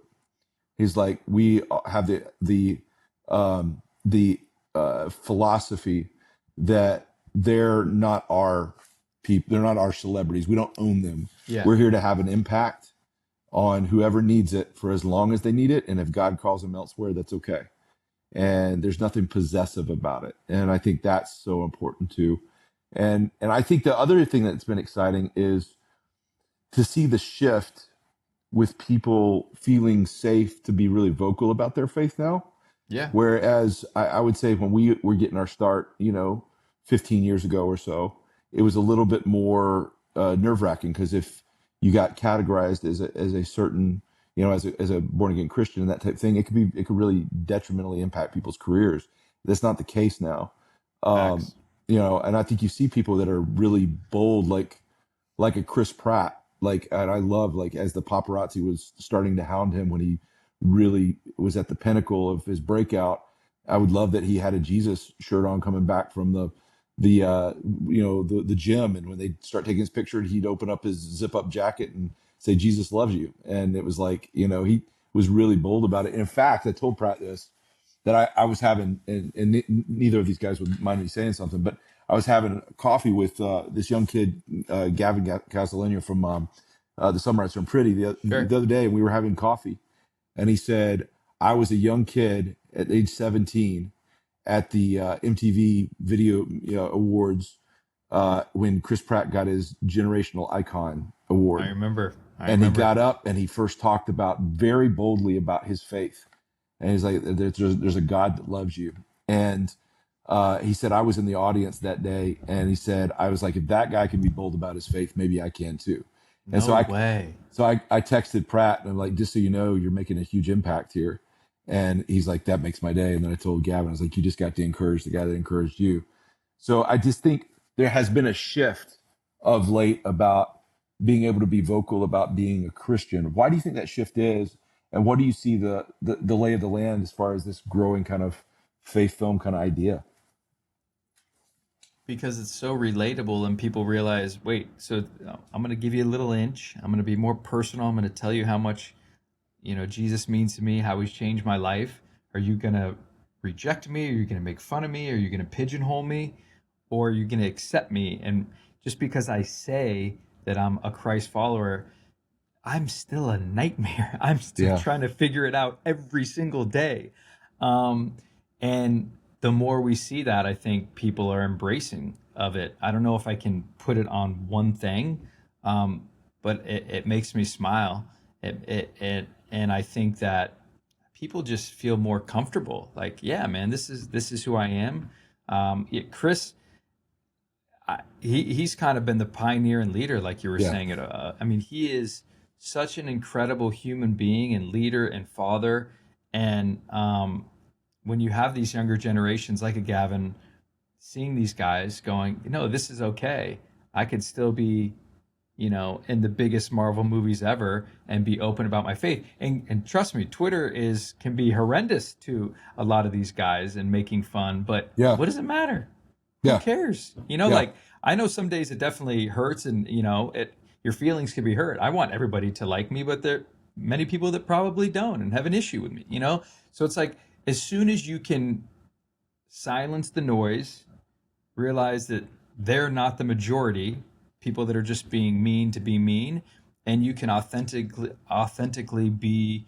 he's like, we have the philosophy that they're not our people, they're not our celebrities. We don't own them. Yeah. We're here to have an impact on whoever needs it for as long as they need it, and if God calls them elsewhere, that's okay. And there's nothing possessive about it, and I think that's so important too. And I think the other thing that's been exciting is to see the shift with people feeling safe to be really vocal about their faith now. Yeah. Whereas I would say when we were getting our start, 15 years ago or so, it was a little bit more nerve wracking, because if you got categorized as a certain, as a born again Christian and that type of thing, it could really detrimentally impact people's careers. That's not the case now. Um, Facts. and I think you see people that are really bold, like a Chris Pratt. And I love, as the paparazzi was starting to hound him when he really was at the pinnacle of his breakout. I would love that he had a Jesus shirt on coming back from the gym, and when they start taking his picture, he'd open up his zip up jacket and say, Jesus loves you. And it was like, he was really bold about it. And in fact, I told Pratt this, that I was having, and neither of these guys would mind me saying something, but I was having coffee with this young kid, Gavin Castellano from the Sunrise from Pretty Sure. the other day, and we were having coffee, and he said, I was a young kid at age 17 at the MTV Video Awards when Chris Pratt got his Generational Icon I Award. remember. I And he remember. got up and he first talked about very boldly about his faith. And he's like, there's a God that loves you. And he said, I was in the audience that day. And he said, I was like, if that guy can be bold about his faith, maybe I can too. And No way. I texted Pratt and I'm like, just so you know, you're making a huge impact here. And he's like, that makes my day. And then I told Gavin, I was like, you just got to encourage the guy that encouraged you. So I just think there has been a shift of late about being able to be vocal about being a Christian. Why do you think that shift is? And what do you see the lay of the land as far as this growing kind of faith film kind of idea? Because it's so relatable and people realize, wait, so I'm going to give you a little inch. I'm going to be more personal. I'm going to tell you how much, Jesus means to me, how he's changed my life. Are you going to reject me? Are you going to make fun of me? Are you going to pigeonhole me? Or are you going to accept me? And just because I say that I'm a Christ follower, I'm still a nightmare. I'm still Yeah. trying to figure it out every single day. And the more we see that, I think people are embracing of it. I don't know if I can put it on one thing, but it makes me smile. And I think that people just feel more comfortable. Like, yeah, man, this is who I am. Chris, he's kind of been the pioneer and leader, like you were Yeah. saying. I mean, he is such an incredible human being and leader and father. And when you have these younger generations like a Gavin, seeing these guys going, this is okay. I could still be, in the biggest Marvel movies ever and be open about my faith. And trust me, Twitter can be horrendous to a lot of these guys and making fun. But Yeah. what does it matter? Who Yeah. cares? Yeah. Like I know some days it definitely hurts, and your feelings can be hurt. I want everybody to like me, but there are many people that probably don't and have an issue with me. So it's like as soon as you can silence the noise, realize that they're not the majority, people that are just being mean to be mean, and you can authentically be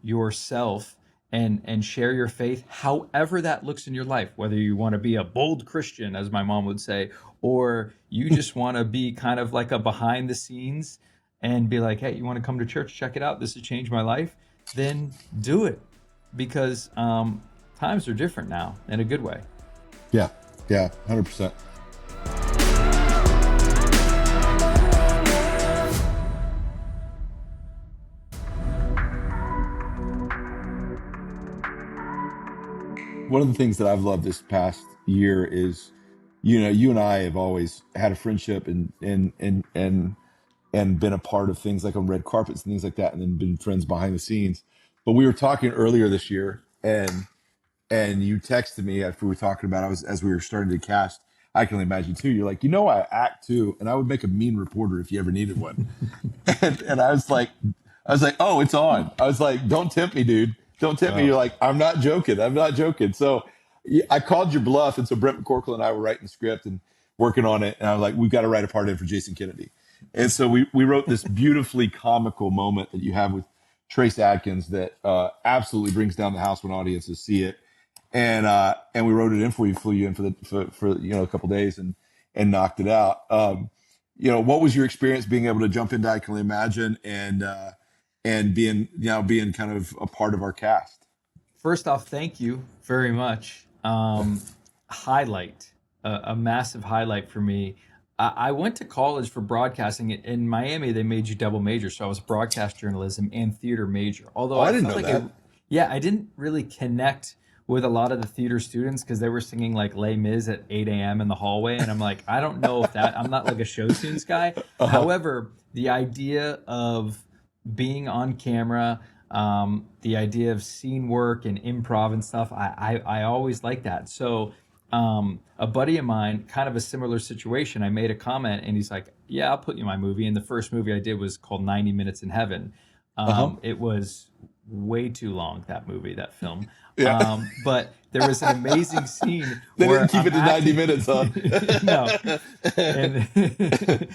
yourself and share your faith however that looks in your life, whether you want to be a bold Christian, as my mom would say, or you just want to be kind of like a behind the scenes and be like, hey, you want to come to church, check it out, this has changed my life, then do it, because times are different now in a good way. Yeah. Yeah. 100%. One of the things that I've loved this past year is, you and I have always had a friendship and been a part of things like on red carpets and things like that, and then been friends behind the scenes. But we were talking earlier this year, and you texted me after we were talking about as we were starting to cast. I can only imagine too. You're like, I act too, and I would make a mean reporter if you ever needed one. And I was like, oh, it's on. I was like, don't tempt me, dude. Don't tempt me. Oh, You're like, I'm not joking. I'm not joking. So I called your bluff. And so Brent McCorkle and I were writing the script and working on it. And I was like, we've got to write a part in for Jason Kennedy. And so we wrote this beautifully comical moment that you have with Trace Adkins that absolutely brings down the house when audiences see it. And we wrote it in for you, flew you in for a couple days and knocked it out. What was your experience being able to jump into I Can Only Imagine and being kind of a part of our cast? first off, thank you very much. Highlight, a massive highlight for me. I went to college for broadcasting. In Miami, they made you double major, so I was broadcast journalism and theater major. Although I I didn't felt know like that. yeah, I didn't really connect with a lot of the theater students because they were singing like Les Mis at 8 a.m. in the hallway, and I'm like, I don't know if that. I'm not like a show tunes guy. Uh-huh. However, the idea of being on camera, the idea of scene work and improv and stuff, I always like that. So a buddy of mine, kind of a similar situation, I made a comment and he's like, yeah, I'll put you in my movie. And the first movie I did was called 90 Minutes in Heaven. Uh-huh. It was way too long, that film. Yeah. But there was an amazing scene They where didn't keep I'm it to 90 acting. minutes, huh? No. And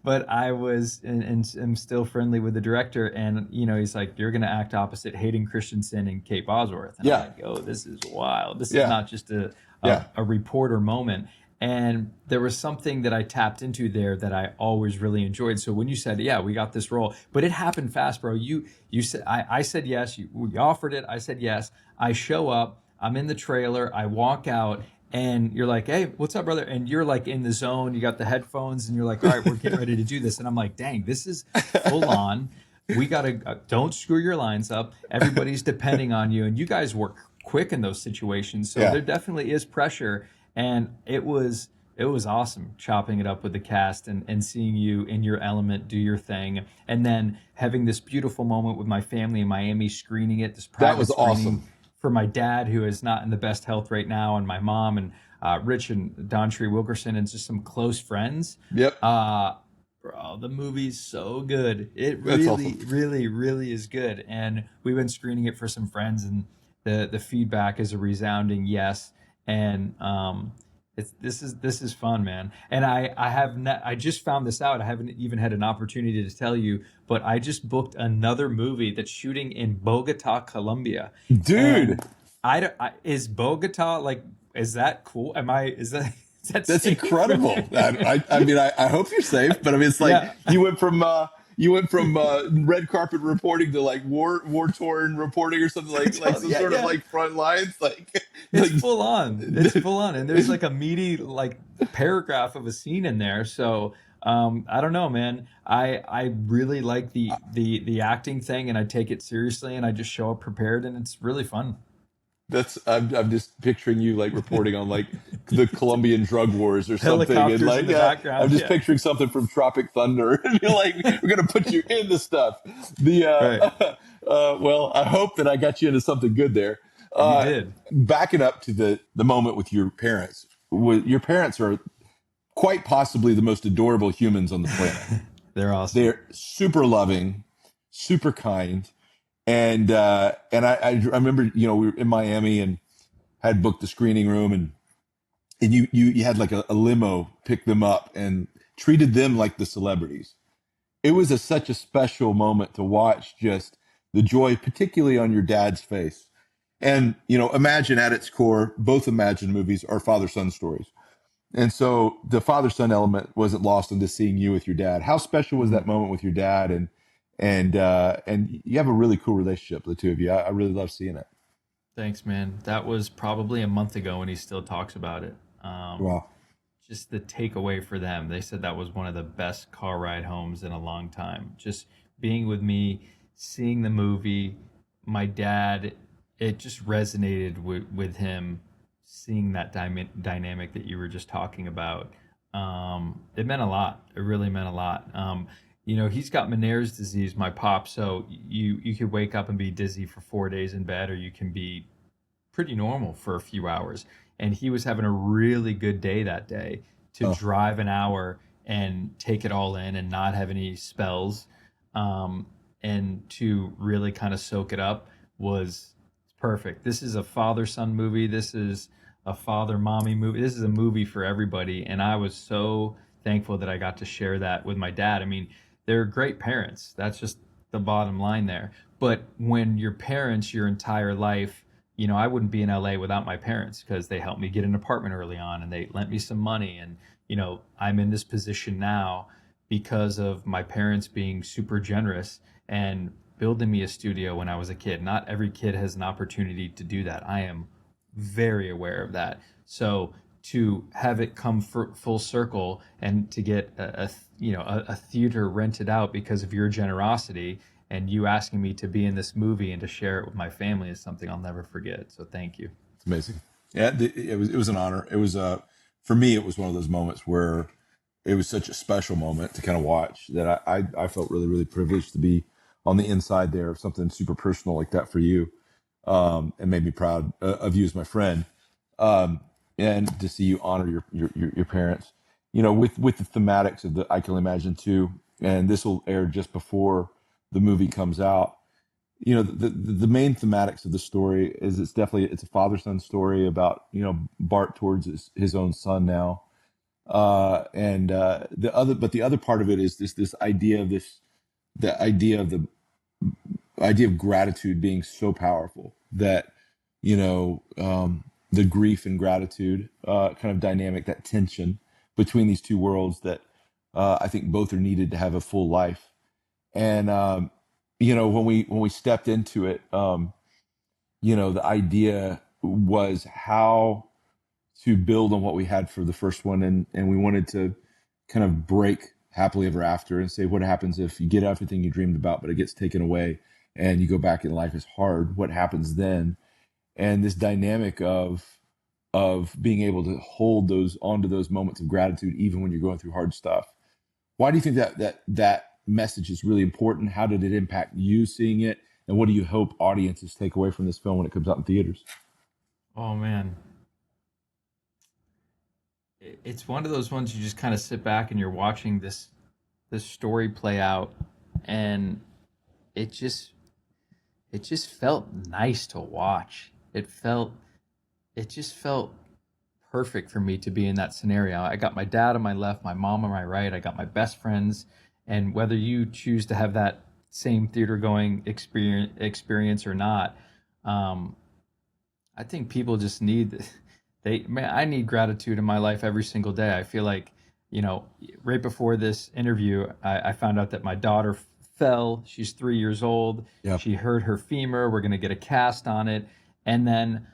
but I was and am still friendly with the director, and he's like, you're gonna act opposite Hayden Christensen and Kate Bosworth, and I'm Yeah. like, oh, this is wild. This is Yeah. not just a Yeah. reporter moment. And there was something that I tapped into there that I always really enjoyed. So when you said, "Yeah, we got this role," but it happened fast, bro. You said I said yes. You offered it. I said yes. I show up. I'm in the trailer. I walk out, and you're like, "Hey, what's up, brother?" And you're like in the zone. You got the headphones, and you're like, "All right, we're getting ready to do this." And I'm like, "Dang, this is full on. We gotta don't screw your lines up. Everybody's depending on you, and you guys work quick in those situations. So Yeah. there definitely is pressure." And it was awesome chopping it up with the cast and seeing you in your element do your thing, and then having this beautiful moment with my family in Miami, screening it, this That private was screening awesome. for my dad, who is not in the best health right now, and my mom, and Rich and Don Tree Wilkerson, and just some close friends. Yep. Bro, the movie's so good. It That's really, awesome. really, really is good. And we've been screening it for some friends, and the feedback is a resounding yes. And this is fun, man. And I just found this out. I haven't even had an opportunity to tell you, but I just booked another movie that's shooting in Bogota, Colombia. Dude, And is Bogota, like, is that cool? Is that that's safe? incredible. I mean, I hope you're safe, but I mean, it's like Yeah. you went from red carpet reporting to like war torn reporting or something, like some Yeah, sort of yeah. like front lines, It's like full on. It's full on, and there's like a meaty like paragraph of a scene in there. So I don't know, man. I really like the acting thing, and I take it seriously, and I just show up prepared, and it's really fun. that's I'm just picturing you like reporting on like the Colombian drug wars or something, and Helicopters in like the I'm background. just Yeah, picturing something from Tropic Thunder, and you're like, we're gonna put you in the stuff. The right. well, I hope that I got you into something good there. You Uh, did. Backing up to the moment with your parents, your parents are quite possibly the most adorable humans on the planet. They're awesome. They're super loving, super kind, and I remember, we were in Miami and had booked the screening room, and you had like a limo pick them up and treated them like the celebrities. It was such a special moment to watch, just the joy, particularly on your dad's face. And Imagine at its core, both Imagine movies are father son stories, and so the father son element wasn't lost into seeing you with your dad. How special was that Mhm. moment with your dad? And you have a really cool relationship, the two of you. I really love seeing it. Thanks, man. That was probably a month ago, and he still talks about it. Wow. Just the takeaway for them. They said that was one of the best car ride homes in a long time. Just being with me, seeing the movie, my dad, it just resonated with him, seeing that dynamic that you were just talking about. It meant a lot. It really meant a lot. He's got Meniere's disease, my pop. So you could wake up and be dizzy for 4 days in bed, or you can be pretty normal for a few hours. And he was having a really good day that day to Oh, drive an hour and take it all in and not have any spells, um, and to really kind of soak it up was perfect. This is a father son movie. This is a father mommy movie. This is a movie for everybody. And I was so thankful that I got to share that with my dad. I mean, they're great parents. That's just the bottom line there. But when your parents your entire life, I wouldn't be in LA without my parents because they helped me get an apartment early on and they lent me some money. And, I'm in this position now because of my parents being super generous and building me a studio when I was a kid. Not every kid has an opportunity to do that. I am very aware of that. So to have it come full circle and to get a theater rented out because of your generosity and you asking me to be in this movie and to share it with my family is something I'll never forget. So thank you. it's amazing. Yeah, it was an honor. It was for me, it was one of those moments where it was such a special moment to kind of watch that I felt really, really privileged to be on the inside there of something super personal like that for you, and made me proud of you as my friend, um, and to see you honor your parents. With the thematics of the I Can Imagine too, and this will air just before the movie comes out. The main thematics of the story is it's a father son story about Bart towards his own son now, and the other part of it is this idea of the idea of gratitude being so powerful that you know. the grief and gratitude kind of dynamic, that tension between these two worlds that I think both are needed to have a full life. And when we stepped into it, the idea was how to build on what we had for the first one, and we wanted to kind of break happily ever after and say, what happens if you get everything you dreamed about, but it gets taken away and you go back and life is hard? What happens then? And this dynamic of being able to hold those onto those moments of gratitude even when you're going through hard stuff. Why do you think that message is really important? How did it impact you seeing it? And what do you hope audiences take away from this film when it comes out in theaters? Oh man, it's one of those ones you just kind of sit back and you're watching this story play out, and it just it just felt nice to watch. It just felt perfect for me to be in that scenario. I got my dad on my left, my mom on my right, I got my best friends, and whether you choose to have that same theater going experience or not, um, I think people just need I need gratitude in my life every single day. I feel like, right before this interview, I found out that my daughter fell. She's 3 years old. Yeah. She hurt her femur. We're gonna get a cast on it. And then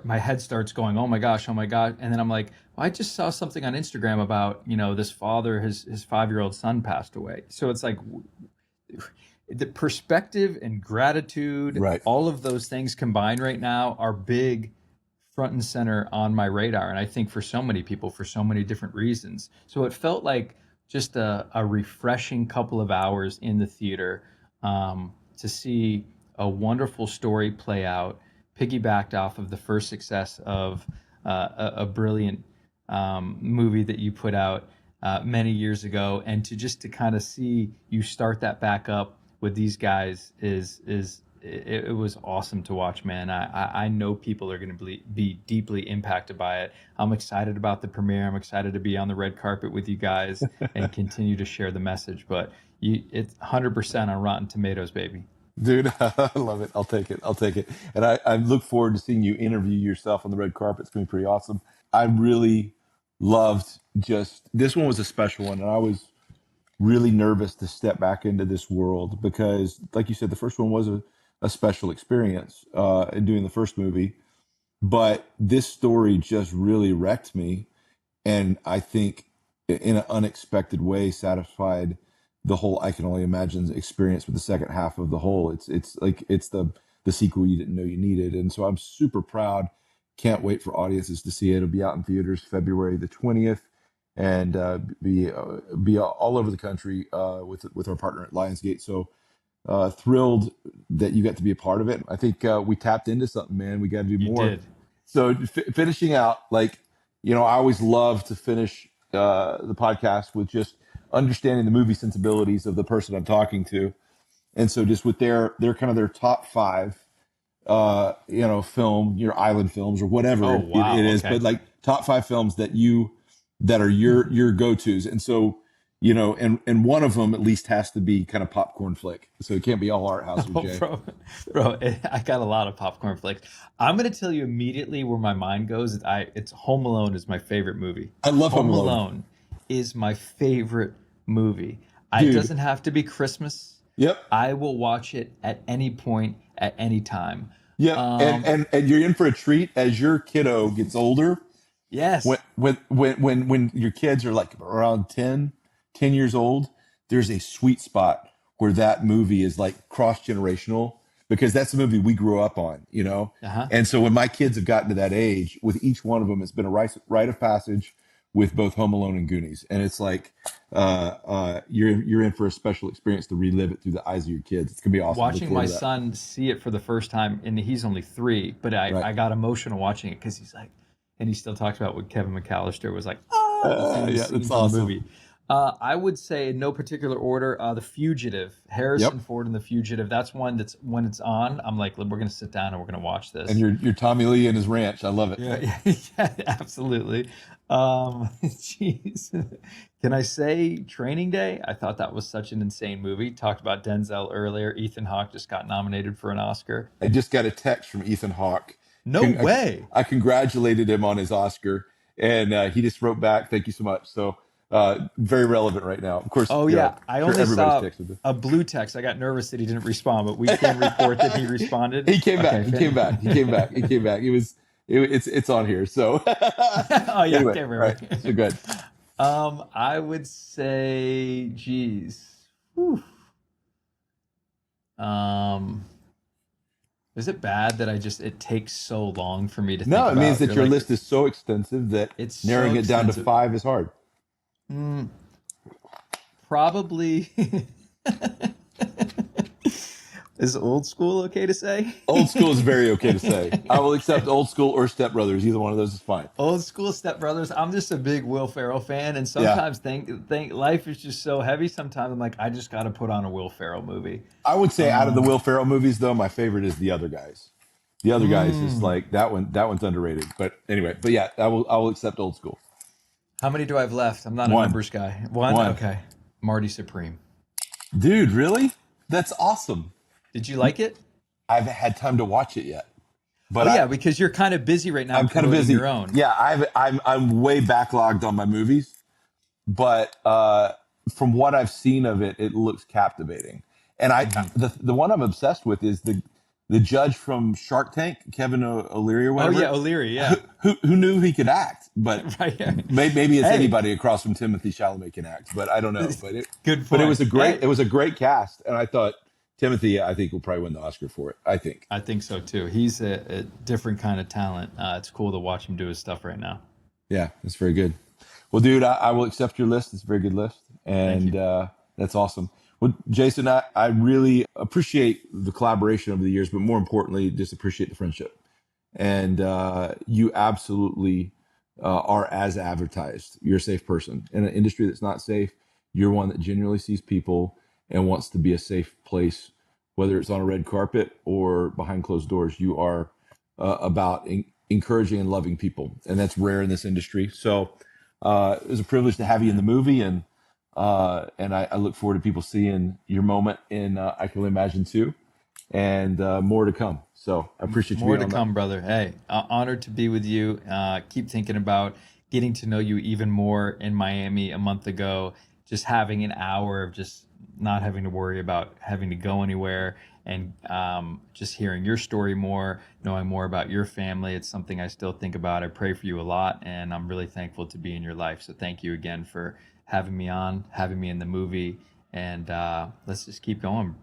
my head starts going, oh my gosh, oh my God. And then I'm like, well, I just saw something on Instagram about, this father, his 5-year-old son passed away. So it's like the perspective and gratitude, Right. all of those things combined right now are big front and center on my radar. And I think for so many people, for so many different reasons. So it felt like just a refreshing couple of hours in the theater, to see a wonderful story play out, piggybacked off of the first success of a brilliant movie that you put out many years ago, and to kind of see you start that back up with these guys it was awesome to watch, man. I know people are going to be deeply impacted by it. I'm excited about the premiere. I'm excited to be on the red carpet with you guys and continue to share the message. But it's 100% on Rotten Tomatoes, baby. Dude, I love it. I'll take it. I'll take it. And I look forward to seeing you interview yourself on the red carpet. It's going to be pretty awesome. I really loved this one was a special one. And I was really nervous to step back into this world because, like you said, the first one was a special experience in doing the first movie. But this story just really wrecked me. And I think in an unexpected way satisfied the whole I can only imagine experience with the second half of the whole. It's like it's the sequel you didn't know you needed. And so I'm super proud. Can't wait for audiences to see it. It'll be out in theaters February the 20th and be all over the country with our partner at Lionsgate. So thrilled that you got to be a part of it. I think we tapped into something, man. We got to do You more. did. So finishing out, like, I always love to finish the podcast with just understanding the movie sensibilities of the person I'm talking to. And so just with their kind of their top five, film, your island films or whatever Oh, wow. it is, Okay. but like top five films that are your go-tos. And so, and one of them at least has to be kind of popcorn flick. So it can't be all art house with Oh, Jay. bro, I got a lot of popcorn flicks. I'm gonna tell you immediately where my mind goes. It's Home Alone is my favorite movie. I love Home Alone. Alone is my favorite movie. It Dude. doesn't have to be Christmas. Yep. I will watch it at any point, at any time. Yep. And you're in for a treat as your kiddo gets older. Yes. When your kids are like around 10 years old, there's a sweet spot where that movie is like cross-generational because that's the movie we grew up on, Uh-huh. And so when my kids have gotten to that age, with each one of them, it's been a rite of passage with both Home Alone and Goonies. And it's like you're in for a special experience to relive it through the eyes of your kids. It's gonna be awesome. Watching my son see it for the first time, and he's only 3, but I got emotional watching it because he's like, and he still talks about what Kevin McAllister was like. Yeah, that's awesome. Movie. I would say in no particular order, The Fugitive, Harrison Ford and The Fugitive. That's one that's when it's on, I'm like, we're going to sit down and we're going to watch this. And you're Tommy Lee and his ranch. I love it. Yeah, absolutely. Jeez. Can I say Training Day? I thought that was such an insane movie. Talked about Denzel earlier. Ethan Hawke just got nominated for an Oscar. I just got a text from Ethan Hawke No way. I congratulated him on his Oscar, and he just wrote back, "Thank you so much." So very relevant right now. Of course, Oh yeah, I sure only everybody's saw texted this. a blue text. I got nervous that he didn't respond, but we can report that he responded. He came back. Okay, He came back. He came back. He came back. It's on here. So oh yeah, anyway, okay, all right. So good. I would say, geez. Whew. Is it bad that it takes so long for me to think No, it about? means that Or, your like, list is so extensive that it's narrowing so it down to extensive. 5 is hard. Probably. Is old school okay to say? Old school is very okay to say. I will accept old school or Step Brothers. Either one of those is fine. Old school Step Brothers. I'm just a big Will Ferrell fan, and Yeah. sometimes think life is just so heavy. Sometimes I'm like, I just got to put on a Will Ferrell movie. I would say out of the Will Ferrell movies, though, my favorite is The Other Guys. The Other Guys is like that one. That one's underrated. But anyway, but yeah, I will accept old school. How many do I have left? I'm not a One. numbers guy. One? Okay. Marty Supreme. Dude, really? That's awesome. Did you like it? I haven't had time to watch it yet. But Oh yeah, because you're kind of busy right now. I'm kind of promoting busy. Your own. Yeah, I'm way backlogged on my movies, but from what I've seen of it, it looks captivating. And the one I'm obsessed with is the judge from Shark Tank, Kevin O'Leary or Oh whatever. yeah, O'Leary. Yeah. Who knew he could act? But Right. maybe it's Hey. anybody across from Timothy Chalamet can act. But I don't know. But Good point. But it was Hey. it was a great cast, and I thought Timothy, I think, will probably win the Oscar for it. I think. I think so too. He's a different kind of talent. It's cool to watch him do his stuff right now. Yeah, that's very good. Well, dude, I will accept your list. It's a very good list, and that's awesome. Well, Jason, I really appreciate the collaboration over the years, but more importantly, just appreciate the friendship. And you absolutely are as advertised. You're a safe person. In an industry that's not safe, you're one that genuinely sees people and wants to be a safe place, whether it's on a red carpet or behind closed doors. You are about encouraging and loving people, and that's rare in this industry. So it was a privilege to have you in the movie, and I look forward to people seeing your moment in I Can Only Imagine 2, and more to come. So I appreciate you More being to on come, brother. Hey, honored to be with you. Keep thinking about getting to know you even more in Miami a month ago. Just having an hour of just not having to worry about having to go anywhere, and just hearing your story more, knowing more about your family. It's something I still think about. I pray for you a lot, and I'm really thankful to be in your life. So thank you again for having me on, having me in the movie, and let's just keep going.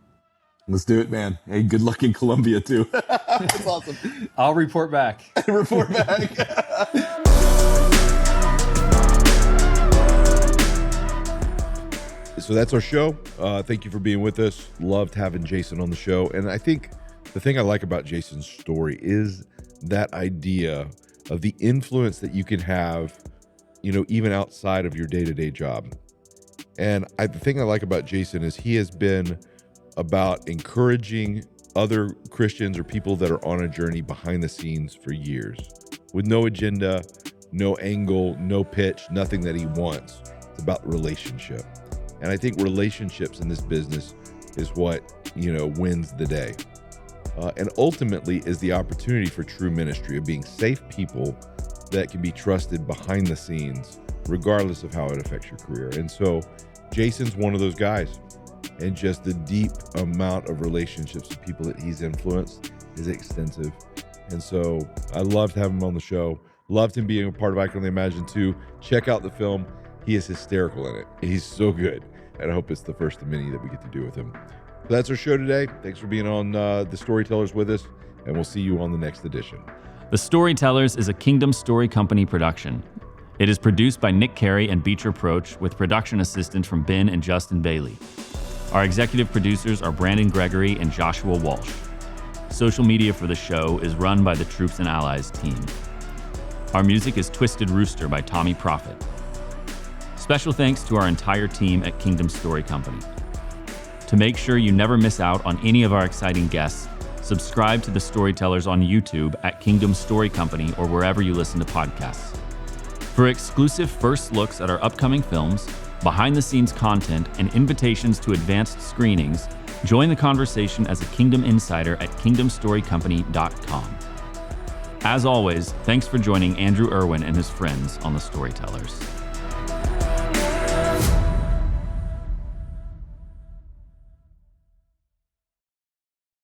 Let's do it, man. Hey, good luck in Colombia too. That's awesome. I'll report back. Report back. So that's our show. Thank you for being with us. Loved having Jason on the show. And I think the thing I like about Jason's story is that idea of the influence that you can have, even outside of your day-to-day job. And the thing I like about Jason is he has been about encouraging other Christians or people that are on a journey behind the scenes for years, with no agenda, no angle, no pitch, nothing that he wants. It's about relationship. And I think relationships in this business is what, wins the day. And ultimately is the opportunity for true ministry of being safe people that can be trusted behind the scenes, regardless of how it affects your career. And so Jason's one of those guys. And just the deep amount of relationships with people that he's influenced is extensive. And so I loved having him on the show. Loved him being a part of I Can Only Imagine 2. Check out the film. He is hysterical in it. He's so good. And I hope it's the first of many that we get to do with him. So that's our show today. Thanks for being on the Storytellers with us. And we'll see you on the next edition. The Storytellers is a Kingdom Story Company production. It is produced by Nick Carey and Beecher Proch with production assistance from Ben and Justin Bailey. Our executive producers are Brandon Gregory and Joshua Walsh. Social media for the show is run by the Troops and Allies team. Our music is Twisted Rooster by Tommy Prophet. Special thanks to our entire team at Kingdom Story Company. To make sure you never miss out on any of our exciting guests, subscribe to the Storytellers on YouTube at Kingdom Story Company or wherever you listen to podcasts. For exclusive first looks at our upcoming films, behind-the-scenes content, and invitations to advanced screenings, join the conversation as a Kingdom Insider at kingdomstorycompany.com. As always, thanks for joining Andrew Erwin and his friends on the Storytellers.